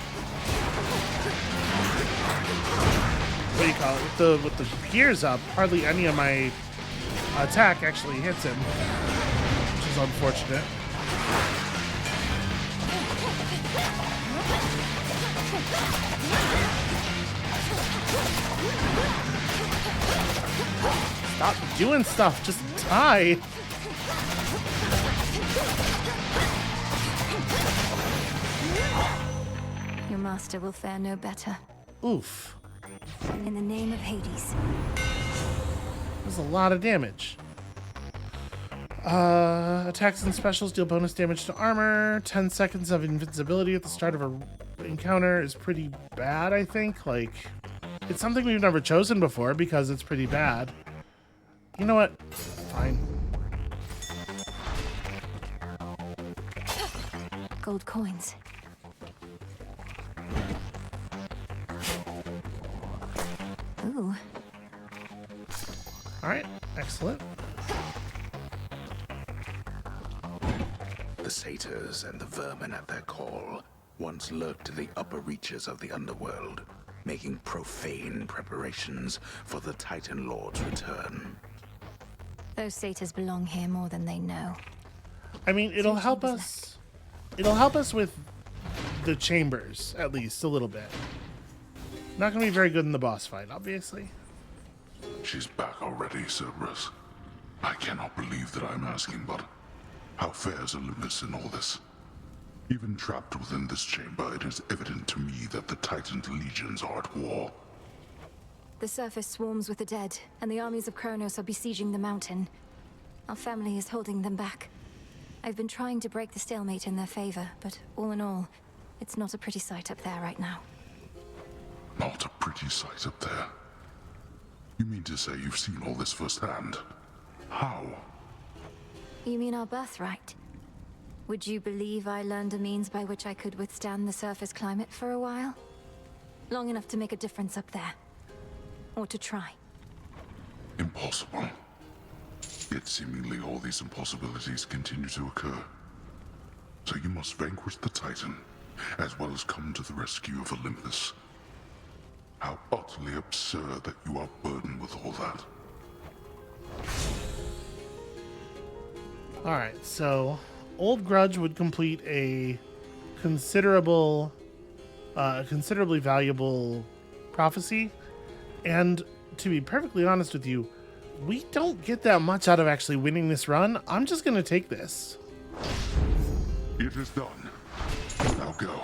what do you call it? With the gears up, hardly any of my attack actually hits him, which is unfortunate. Stop doing stuff. Just die. Your master will fare no better. Oof. In the name of Hades. That's a lot of damage. Attacks and specials deal bonus damage to armor. 10 seconds of invincibility at the start of an encounter is pretty bad, I think. Like, it's something we've never chosen before because it's pretty bad. You know what? Fine. Gold coins. Ooh. All right, excellent. The satyrs and the vermin at their call once lurked in the upper reaches of the Underworld, making profane preparations for the Titan Lord's return. Those satyrs belong here more than they know. I mean, it'll help us. It'll help us with the chambers, at least a little bit. Not gonna be very good in the boss fight, obviously. She's back already, Cerberus. I cannot believe that I'm asking, but how fares Olympus in all this? Even trapped within this chamber, it is evident to me that the Titan's legions are at war. The surface swarms with the dead, and the armies of Chronos are besieging the mountain. Our family is holding them back. I've been trying to break the stalemate in their favor, but all in all, it's not a pretty sight up there right now. Not a pretty sight up there. You mean to say you've seen all this firsthand? How? You mean our birthright? Would you believe I learned a means by which I could withstand the surface climate for a while? Long enough to make a difference up there. Or to try. Impossible. Yet seemingly all these impossibilities continue to occur. So you must vanquish the Titan, as well as come to the rescue of Olympus. How utterly absurd that you are burdened with all that. Alright, so Old Grudge would complete a considerably valuable prophecy. And to be perfectly honest with you, we don't get that much out of actually winning this run. I'm just going to take this. It is done. Now go.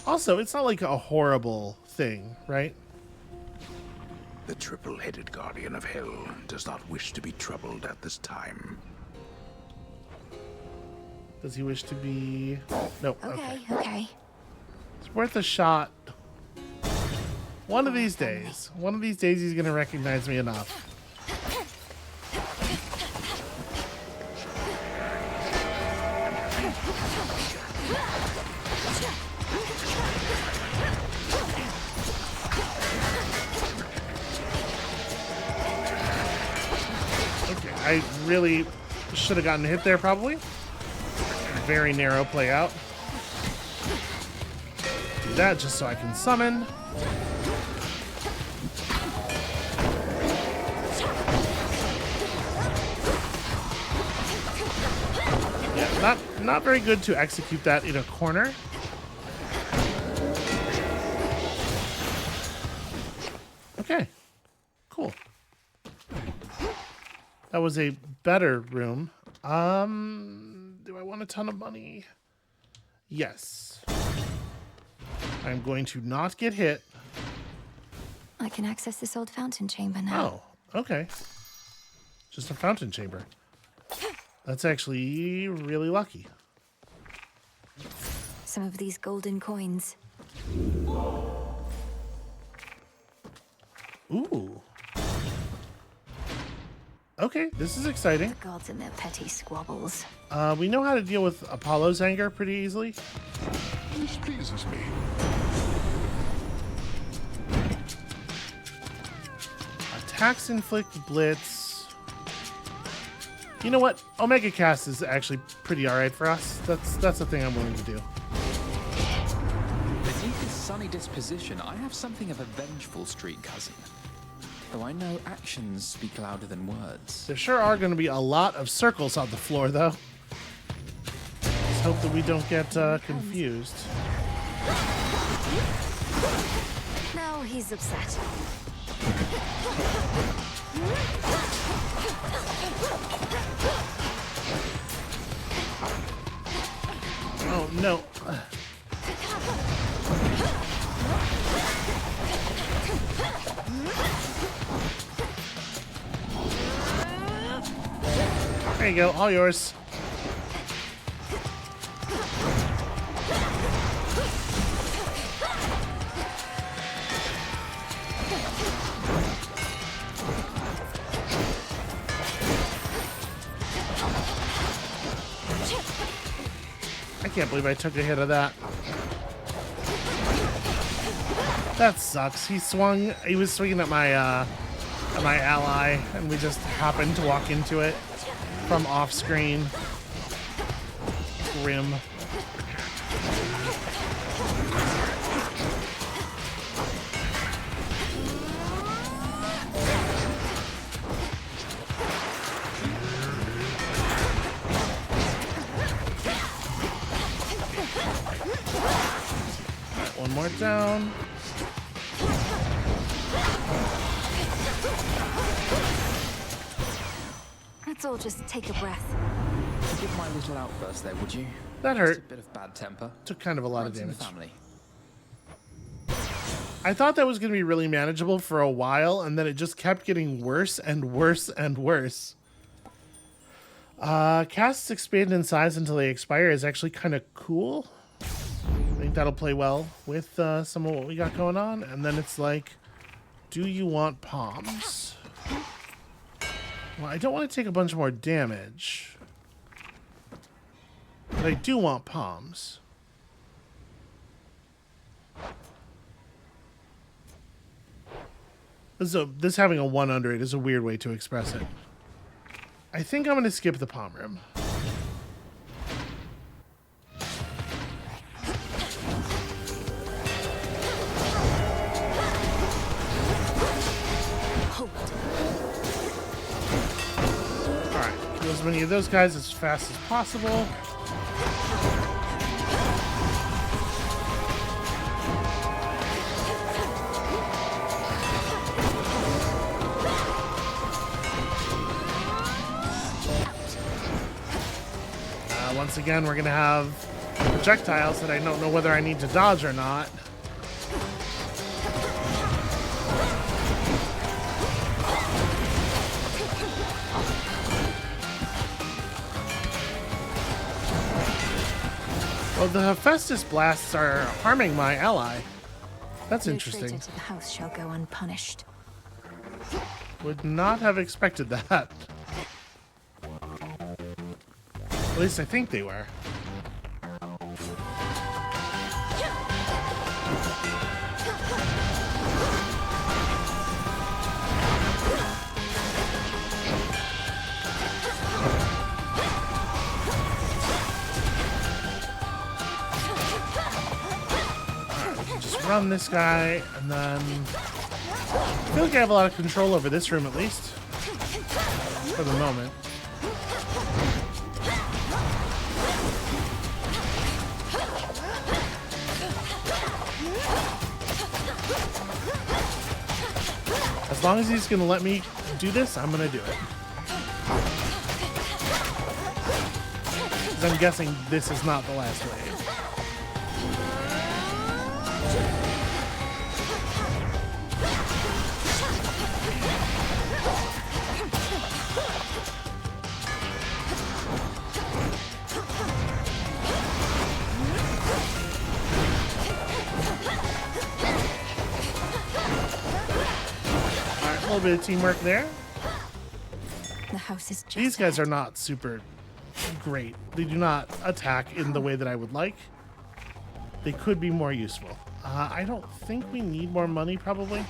Also, it's not like a horrible thing, right? The triple-headed guardian of hell does not wish to be troubled at this time. Does he wish to be... No. Okay. It's worth a shot. One of these days he's gonna recognize me enough. Okay, I really should have gotten hit there probably. Very narrow play out. Do that just so I can summon. Yeah, not very good to execute that in a corner. Okay, cool. That was a better room. Do I want a ton of money? Yes. I'm going to not get hit. I can access this old fountain chamber now. Oh, okay. Just a fountain chamber. That's actually really lucky. Some of these golden coins. Ooh. Okay, this is exciting. The gods and their petty squabbles. We know how to deal with Apollo's anger pretty easily. This pleases me. Attacks inflict blitz. You know what? Omega Cast is actually pretty alright for us. That's the thing I'm willing to do. Beneath his sunny disposition, I have something of a vengeful street cousin. Though I know actions speak louder than words. There sure are going to be a lot of circles on the floor, though. Let's hope that we don't get confused. Now he's upset. Oh, no. There you go, all yours. I can't believe I took a hit of that. That sucks. He was swinging at my ally, and we just happened to walk into it from off screen. Grim. Alright, one more down. Let's all just take a breath. Forgive my little outburst there, would you? That Just hurt. a bit of bad temper. Took kind of a lot of Runs in the damage. family. I thought that was going to be really manageable for a while, and then it just kept getting worse and worse and worse. Casts expand in size until they expire is actually kind of cool. I think that'll play well with some of what we got going on. And then it's like, do you want palms? Well, I don't want to take a bunch more damage. But I do want palms. This having a 1 under it is a weird way to express it. I think I'm going to skip the palm room. Alright, kill as many of those guys as fast as possible. Once again, we're going to have projectiles that I don't know whether I need to dodge or not. Oh, the Hephaestus blasts are harming my ally. That's No interesting. traitor to the house shall go unpunished. Would not have expected that. At least I think they were. Just run this guy, and then I feel like I have a lot of control over this room, at least for the moment. As long as he's gonna let me do this, I'm gonna do it. 'Cause I'm guessing this is not the last wave. A little bit of teamwork there. The house is just These guys are not super great. They do not attack in the way that I would like. They could be more useful. I don't think we need more money, probably.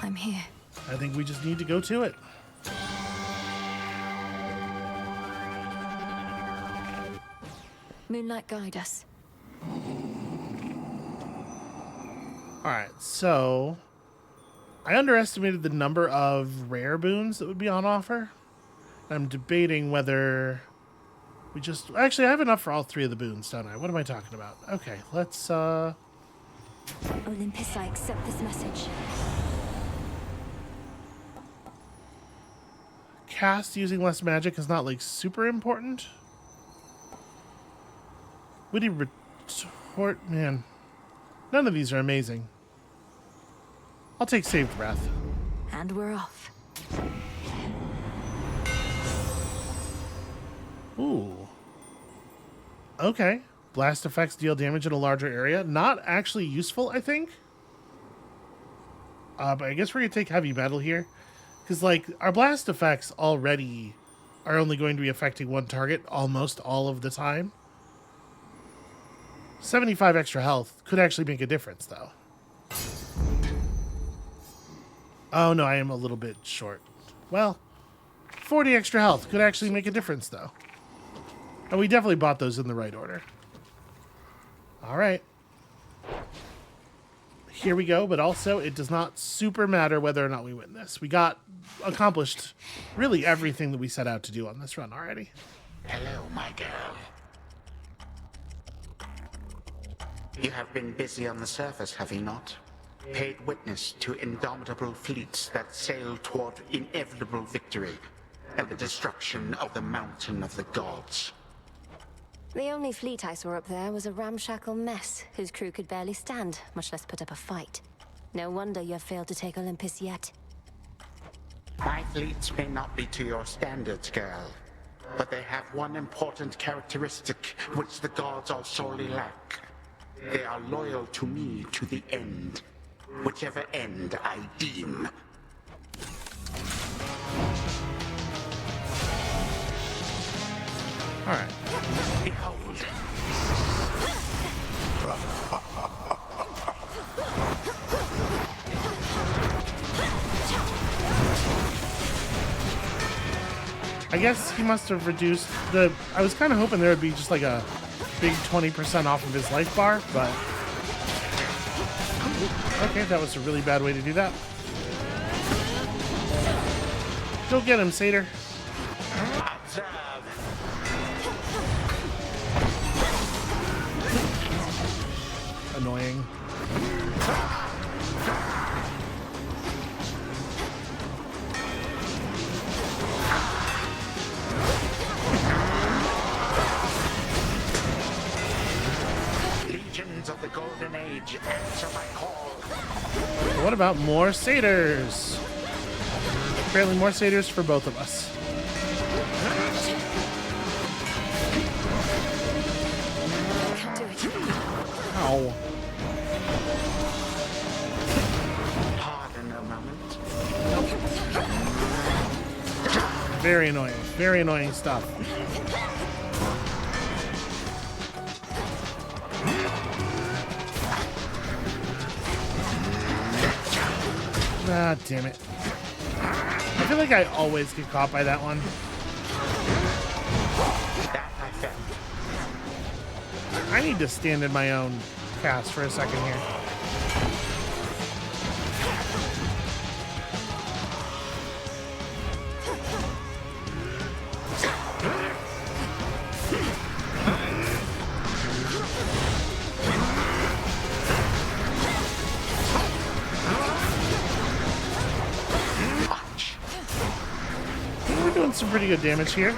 I'm here. I think we just need to go to it. Moonlight, guide us. Alright, so I underestimated the number of rare boons that would be on offer. I'm debating whether we just... Actually, I have enough for all three of the boons, don't I? What am I talking about? Okay, let's... Olympus, I accept this message. Cast using less magic is not, like, super important. Witty retort... Man. None of these are amazing. I'll take Saved Breath. And we're off. Ooh. Okay. Blast effects deal damage in a larger area. Not actually useful, I think. But I guess we're going to take heavy metal here. Because, like, our blast effects already are only going to be affecting one target almost all of the time. 75 extra health could actually make a difference, though. Oh, no, I am a little bit short. Well, 40 extra health could actually make a difference, though. And we definitely bought those in the right order. All right. Here we go, but also it does not super matter whether or not we win this. We got accomplished really everything that we set out to do on this run already. Hello, my girl. You have been busy on the surface, have you not? Paid witness to indomitable fleets that sail toward inevitable victory and the destruction of the mountain of the gods. The only fleet I saw up there was a ramshackle mess whose crew could barely stand, much less put up a fight. No wonder you've failed to take Olympus yet. My fleets may not be to your standards, girl, but they have one important characteristic which the gods all sorely lack. They are loyal to me to the end, whichever end I deem. All right. Behold. I guess he must have reduced the... I was kind of hoping there would be just like a big 20% off of his life bar, but... Okay, that was a really bad way to do that. Go get him, Satyr. Annoying. Legions of the Golden Age, answer my call. What about more satyrs? Apparently more satyrs for both of us. Ow. Pardon a moment. Very annoying. Very annoying stuff. Ah, damn it. I feel like I always get caught by that one. That I found. I need to stand in my own cast for a second here. We're doing some pretty good damage here.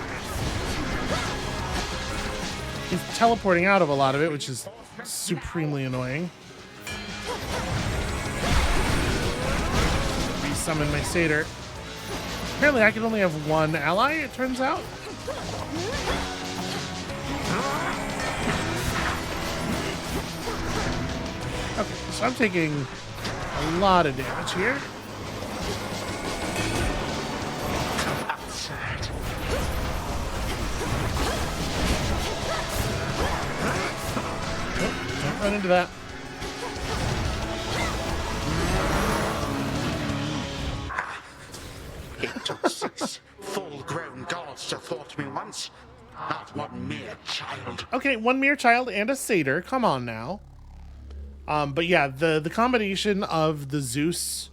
He's teleporting out of a lot of it, which is supremely annoying. Resummon my satyr. Apparently I can only have one ally, it turns out. Okay, so I'm taking a lot of damage here. Don't run into that. It took 6 full-grown gods to thwart me once, not one mere child. Okay, one mere child and a satyr. Come on now. But yeah, the combination of the Zeus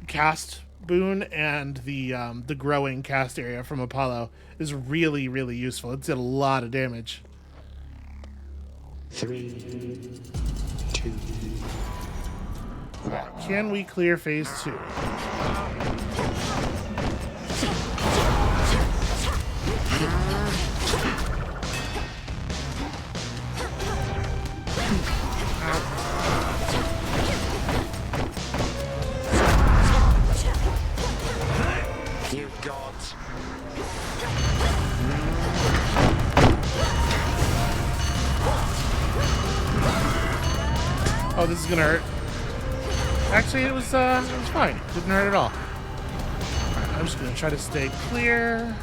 cast boon and the growing cast area from Apollo is really, really useful. It did a lot of damage. 3, 2, 1. Can we clear phase 2? You gods. Oh, this is gonna hurt. Actually, it was fine. Didn't hurt at all. Alright, I'm just gonna try to stay clear.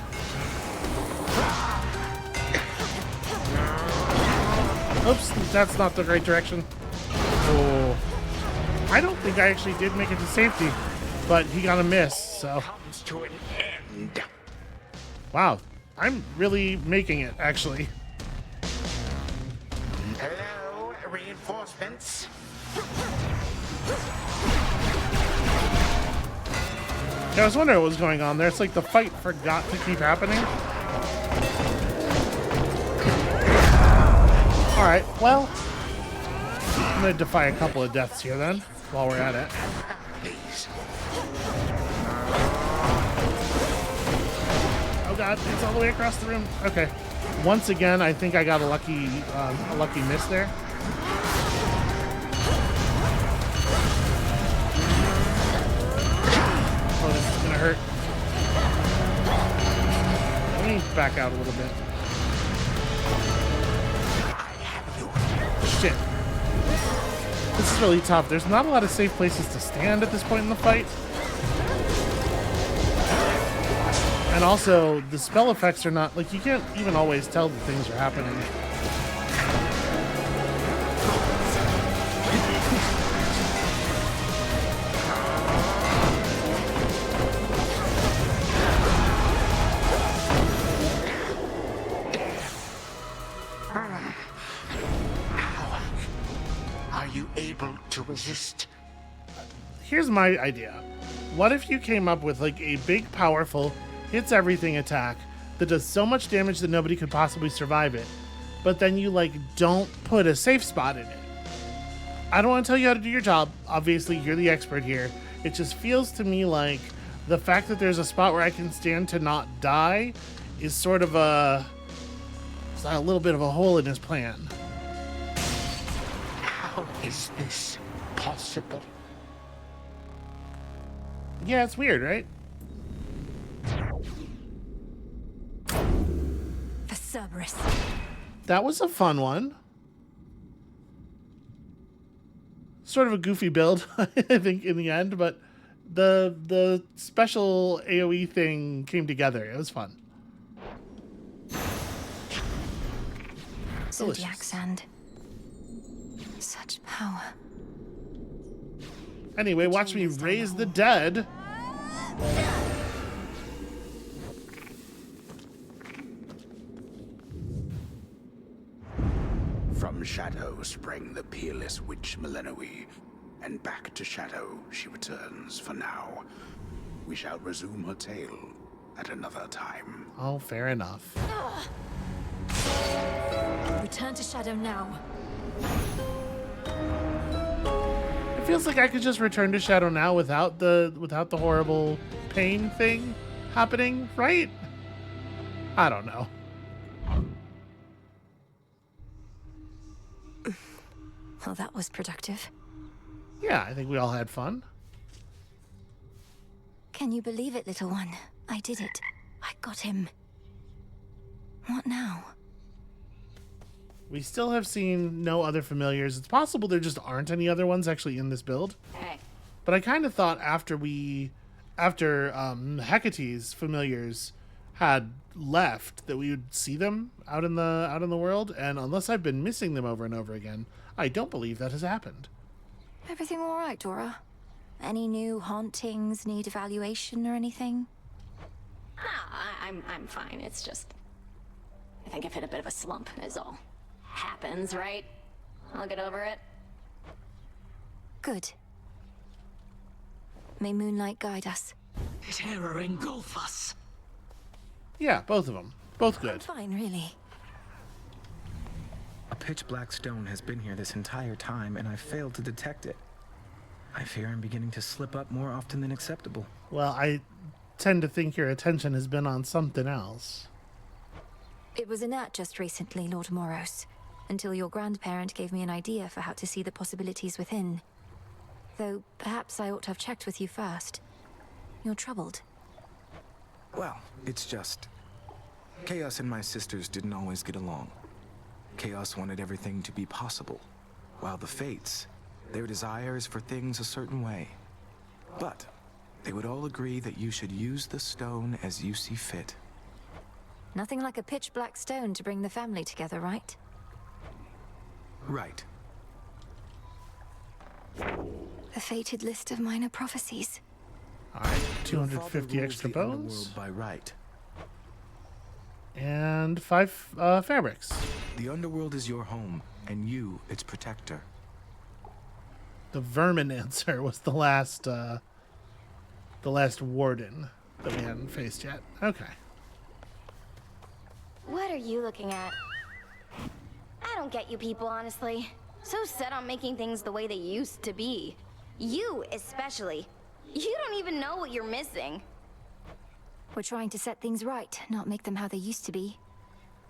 Oops, that's not the right direction. Oh, I don't think I actually did make it to safety, but he got a miss. So, Comes to an end. wow, I'm really making it actually. Hello, reinforcements. Yeah, I was wondering what was going on there. It's like the fight forgot to keep happening. Alright, well, I'm going to defy a couple of deaths here then, while we're at it. Please. Oh god, it's all the way across the room. Okay. Once again, I think I got a lucky miss there. Oh, this is going to hurt. Let me back out a little bit. Shit. This is really tough. There's not a lot of safe places to stand at this point in the fight. And also, the spell effects are not, like, you can't even always tell that things are happening. Are you able to resist? Here's my idea. What if you came up with, like, a big, powerful, hits everything attack that does so much damage that nobody could possibly survive it, but then you, like, don't put a safe spot in it? I don't want to tell you how to do your job. Obviously, you're the expert here. It just feels to me like the fact that there's a spot where I can stand to not die is sort of it's a little bit of a hole in his plan. How is this possible? Yeah, it's weird, right? For Cerberus. That was a fun one. sort of a goofy build, I think, in the end, but the special AoE thing came together. It was fun. Zodiac sand. Such power. Anyway, watch me raise the dead. From Shadow sprang the peerless witch Melinoe, and back to Shadow she returns for now. We shall resume her tale at another time. Oh, fair enough. Return to Shadow now. It feels like I could just return to Shadow now without the horrible pain thing happening, right? I don't know. Well, that was productive. Yeah, I think we all had fun. Can you believe it, little one? I did it. I got him. What now? We still have seen no other familiars. It's possible there just aren't any other ones actually in this build. Hey. But I kind of thought after Hecate's familiars had left that we would see them out in the world, and unless I've been missing them over and over again, I don't believe that has happened. Everything all right, Dora? Any new hauntings need evaluation or anything? I'm fine. It's just, I think I've hit a bit of a slump is all. Happens, right? I'll get over it. Good. May moonlight guide us. Terror engulf us. Yeah, both of them. Both good. Fine, really. A pitch black stone has been here this entire time, and I failed to detect it. I fear I'm beginning to slip up more often than acceptable. Well, I tend to think your attention has been on something else. It was inert just recently, Lord Moros, until your grandparent gave me an idea for how to see the possibilities within. Though perhaps I ought to have checked with you first. You're troubled. Well, it's just... Chaos and my sisters didn't always get along. Chaos wanted everything to be possible, while the Fates, their desire is for things a certain way. But they would all agree that you should use the stone as you see fit. Nothing like a pitch black stone to bring the family together, right? Right. The fated list of minor prophecies. Alright, 250 extra bones. By right. And 5 fabrics. The Underworld is your home, and you its protector. The vermin answer was the last warden that we hadn't faced yet. Okay. What are you looking at? I don't get you people, honestly. So set on making things the way they used to be. You, especially. You don't even know what you're missing. We're trying to set things right, not make them how they used to be.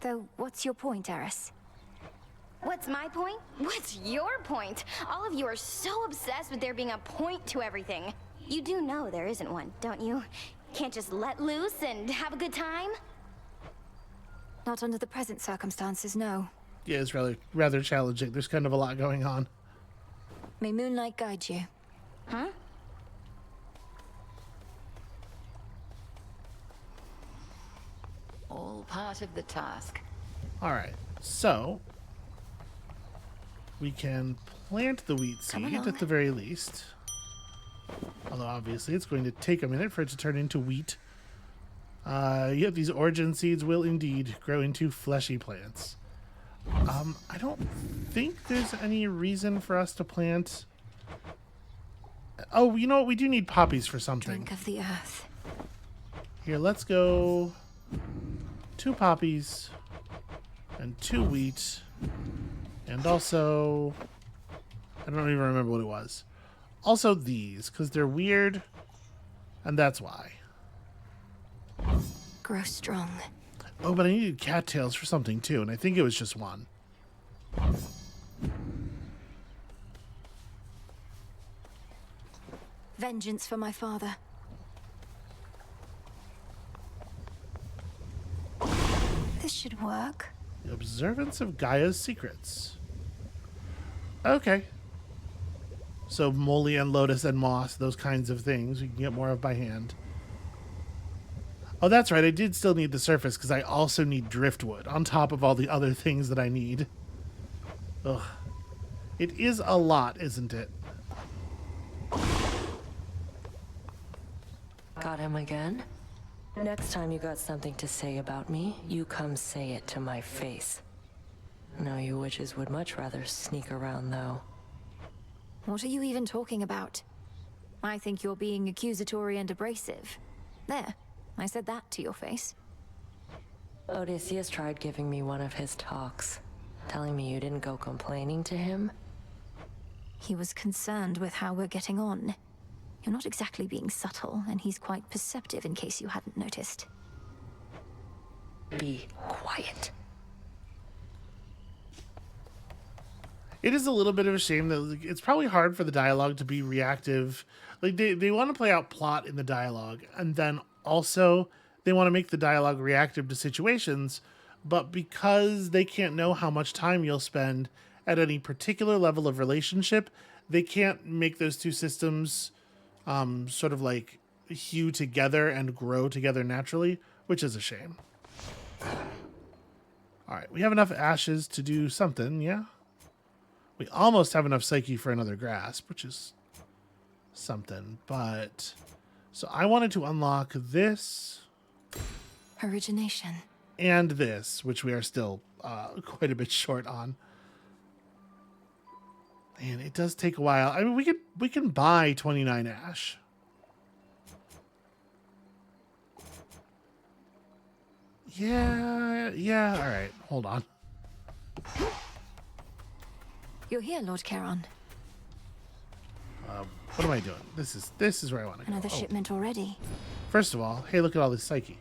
Though, what's your point, Eris? What's my point? What's your point? All of you are so obsessed with there being a point to everything. You do know there isn't one, don't you? Can't just let loose and have a good time? Not under the present circumstances, no. Yeah, it's rather challenging. There's kind of a lot going on. May moonlight guide you. Huh? All part of the task. Alright, so we can plant the wheat seed at the very least. Although obviously it's going to take a minute for it to turn into wheat. Yet these origin seeds will indeed grow into fleshy plants. I don't think there's any reason for us to plant... Oh, you know what? We do need poppies for something. Drink of the earth. Here, let's go 2 poppies and 2 wheat. And also... I don't even remember what it was. Also these, because they're weird. And that's why. Grow strong. Oh, but I needed cattails for something too, and I think it was just 1. Vengeance for my father. This should work. The observance of Gaia's secrets. Okay. So moly and lotus and moss, those kinds of things, you can get more of by hand. Oh, that's right. I did still need the surface because I also need driftwood on top of all the other things that I need. Ugh. It is a lot, isn't it? Got him again? Next time you got something to say about me, you come say it to my face. No, you witches would much rather sneak around, though. What are you even talking about? I think you're being accusatory and abrasive. There, I said that to your face. Odysseus tried giving me one of his talks, telling me you didn't go complaining to him. He was concerned with how we're getting on. You're not exactly being subtle, and he's quite perceptive in case you hadn't noticed. Be quiet. It is a little bit of a shame that it's probably hard for the dialogue to be reactive. Like they want to play out plot in the dialogue, and then also they want to make the dialogue reactive to situations, but because they can't know how much time you'll spend at any particular level of relationship, they can't make those two systems sort of like hew together and grow together naturally, which is a shame. All right, we have enough ashes to do something, yeah? We almost have enough psyche for another grasp, which is something, but... So I wanted to unlock this... Origination. And this, which we are still quite a bit short on. And it does take a while. I mean, we can buy 29 ash. Yeah, all right. Hold on. You're here, Lord Charon. What am I doing? This is where I want to go. Another shipment already. First of all, hey, look at all this psyche.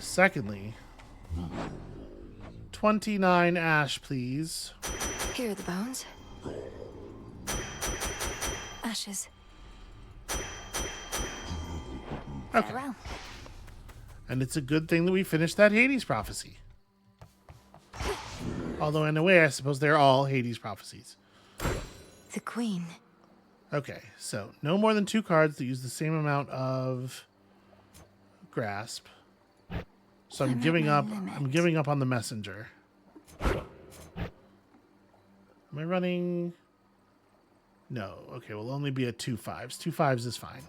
Secondly, 29 ash, please. Here are the bones. Ashes. Okay. Farewell. And it's a good thing that we finished that Hades prophecy. Although in a way, I suppose they're all Hades prophecies. The Queen. Okay, so no more than 2 cards that use the same amount of grasp. So I'm giving up. I'm giving up on the messenger. Am I running? No. Okay, we'll only be at 2 5s. 2 5s is fine.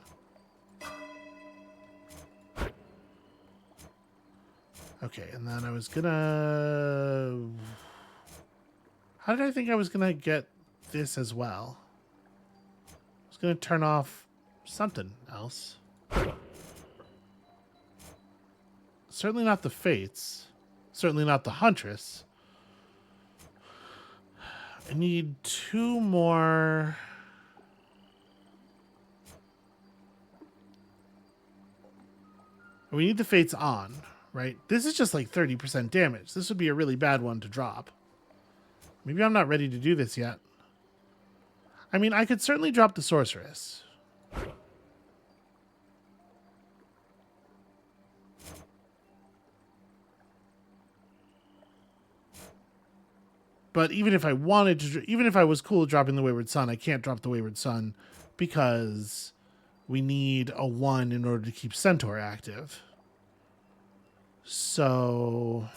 Okay, and then I was gonna... How did I think I was gonna get this as well? I was gonna turn off something else. Certainly not the Fates. Certainly not the Huntress. I need 2 more... We need the Fates on, right? This is just like 30% damage. This would be a really bad one to drop. Maybe I'm not ready to do this yet. I mean, I could certainly drop the Sorceress. But even if I wanted to, even if I was cool dropping the Wayward Sun, I can't drop the Wayward Sun because we need a 1 in order to keep Centaur active. So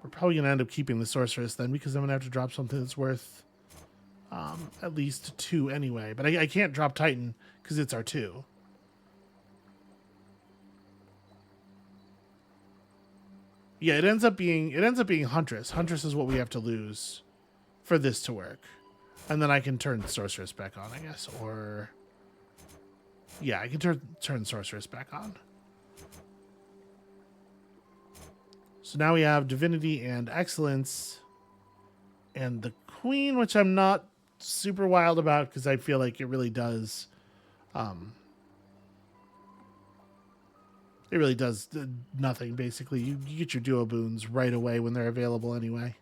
we're probably going to end up keeping the Sorceress then, because I'm going to have to drop something that's worth at least 2 anyway. But I can't drop Titan because it's our 2. Yeah, it ends up being Huntress. Huntress is what we have to lose for this to work. And then I can turn Sorceress back on, I guess. Or yeah, I can turn Sorceress back on. So now we have Divinity and Excellence and the Queen, which I'm not super wild about because I feel like it really does nothing, basically. You get your duo boons right away when they're available anyway.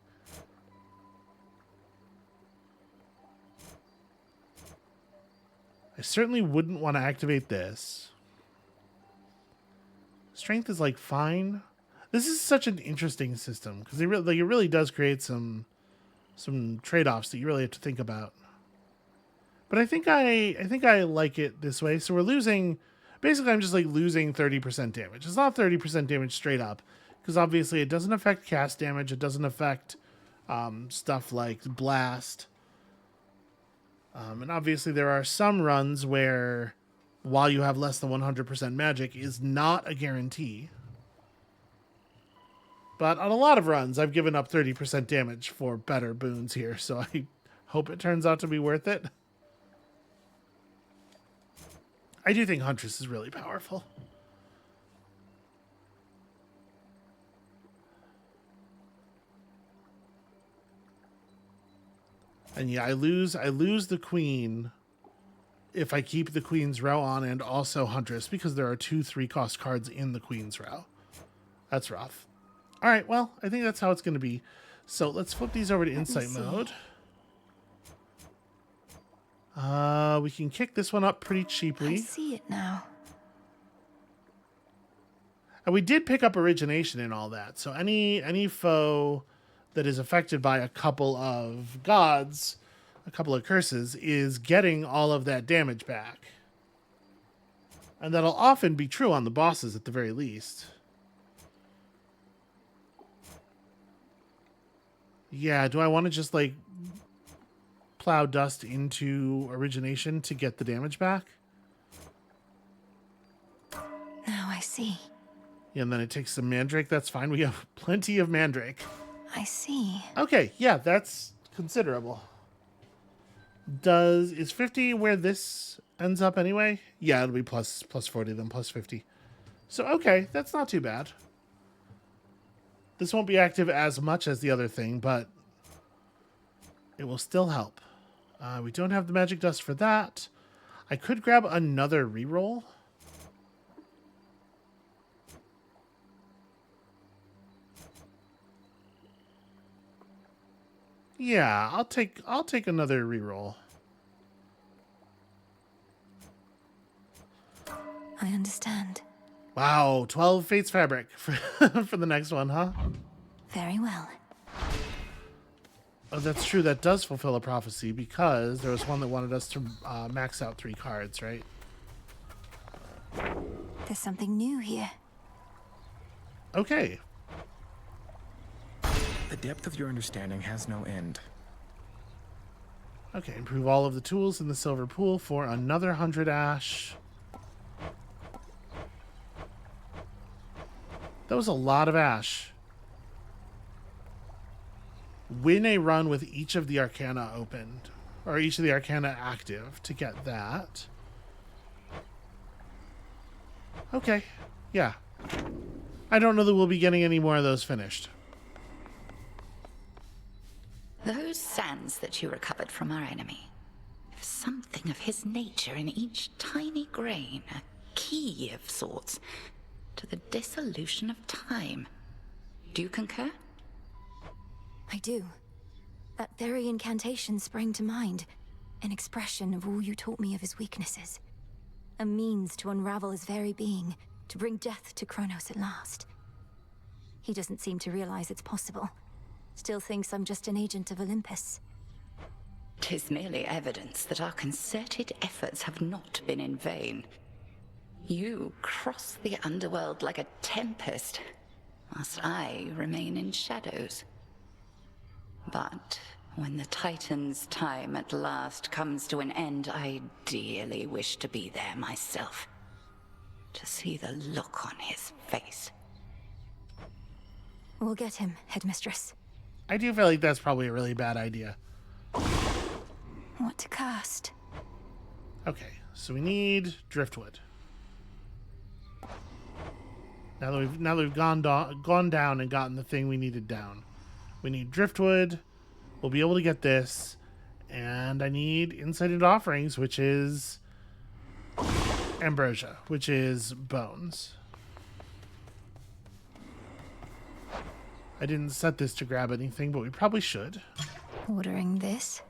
I certainly wouldn't want to activate this. Strength is like fine. This is such an interesting system because it really does create some trade-offs that you really have to think about. But I think I like it this way. So we're losing, basically I'm just like losing 30% damage. It's not 30% damage straight up, because obviously it doesn't affect cast damage. It doesn't affect stuff like blast. And obviously there are some runs where while you have less than 100% magic is not a guarantee. But on a lot of runs, I've given up 30% damage for better boons here, so I hope it turns out to be worth it. I do think Huntress is really powerful. And yeah, I lose the Queen if I keep the Queen's Row on and also Huntress, because there are 2 3-cost cards in the Queen's Row. That's rough. All right, well, I think that's how it's going to be. So let's flip these over to Insight mode. We can kick this one up pretty cheaply. I see it now. And we did pick up Origination and all that. So any foe that is affected by a couple of gods, a couple of curses, is getting all of that damage back. And that'll often be true on the bosses at the very least. Yeah, do I want to just like plow dust into Origination to get the damage back? Now I see. Yeah, and then it takes some Mandrake. That's fine. We have plenty of Mandrake. I see. Okay, yeah, that's considerable. Is 50 where this ends up anyway? Yeah, it'll be plus 40, then plus 50. So, okay, that's not too bad. This won't be active as much as the other thing, but it will still help. We don't have the magic dust for that. I could grab another reroll. Yeah, I'll take another reroll. I understand. Wow, 12 Fates Fabric for, for the next one, huh? Very well. Oh, that's true. That does fulfill a prophecy, because there was one that wanted us to max out 3 cards, right? There's something new here. Okay. The depth of your understanding has no end. Okay, improve all of the tools in the silver pool for another 100 ash. That was a lot of ash. Win a run with each of the Arcana opened, or each of the Arcana active to get that. Okay, yeah. I don't know that we'll be getting any more of those finished. Those sands that you recovered from our enemy. Something of his nature in each tiny grain, a key of sorts to the dissolution of time. Do you concur? I do. That very incantation sprang to mind. An expression of all you taught me of his weaknesses. A means to unravel his very being, to bring death to Chronos at last. He doesn't seem to realize it's possible. Still thinks I'm just an agent of Olympus. 'Tis merely evidence that our concerted efforts have not been in vain. You cross the Underworld like a tempest, whilst I remain in shadows. But when the Titan's time at last comes to an end, I dearly wish to be there myself. To see the look on his face. We'll get him, Headmistress. I do feel like that's probably a really bad idea. What to cast? Okay, so we need Driftwood. Now that we've gone down and gotten the thing we needed down, we need Driftwood. We'll be able to get this, and I need Insight into Offerings, which is Ambrosia, which is Bones. I didn't set this to grab anything, but we probably should. Ordering this?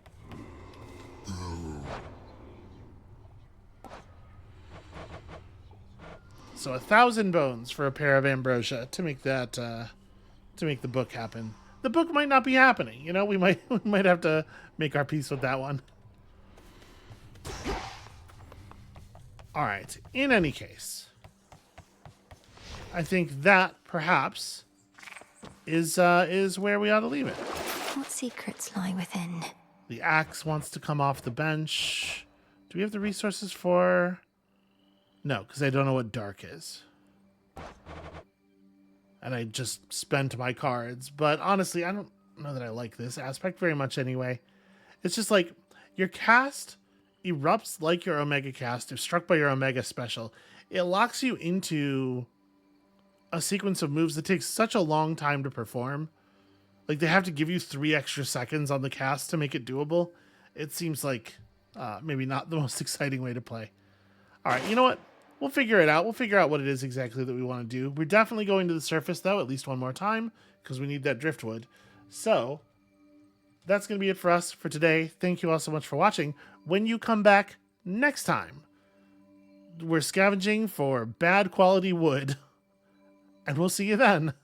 So 1,000 bones for a pair of Ambrosia to make that to make the book happen. The book might not be happening, you know. We might have to make our peace with that one. All right. In any case, I think that perhaps is where we ought to leave it. What secrets lie within? The axe wants to come off the bench. Do we have the resources for... No, because I don't know what dark is. And I just spent my cards. But honestly, I don't know that I like this aspect very much anyway. It's just like, your cast erupts like your Omega cast if struck by your Omega special. It locks you into a sequence of moves that takes such a long time to perform. Like, they have to give you 3 extra seconds on the cast to make it doable. It seems like maybe not the most exciting way to play. All right, you know what? We'll figure it out. We'll figure out what it is exactly that we want to do. We're definitely going to the surface, though, at least one more time, because we need that driftwood. So, that's going to be it for us for today. Thank you all so much for watching. When you come back next time, we're scavenging for bad quality wood. And we'll see you then.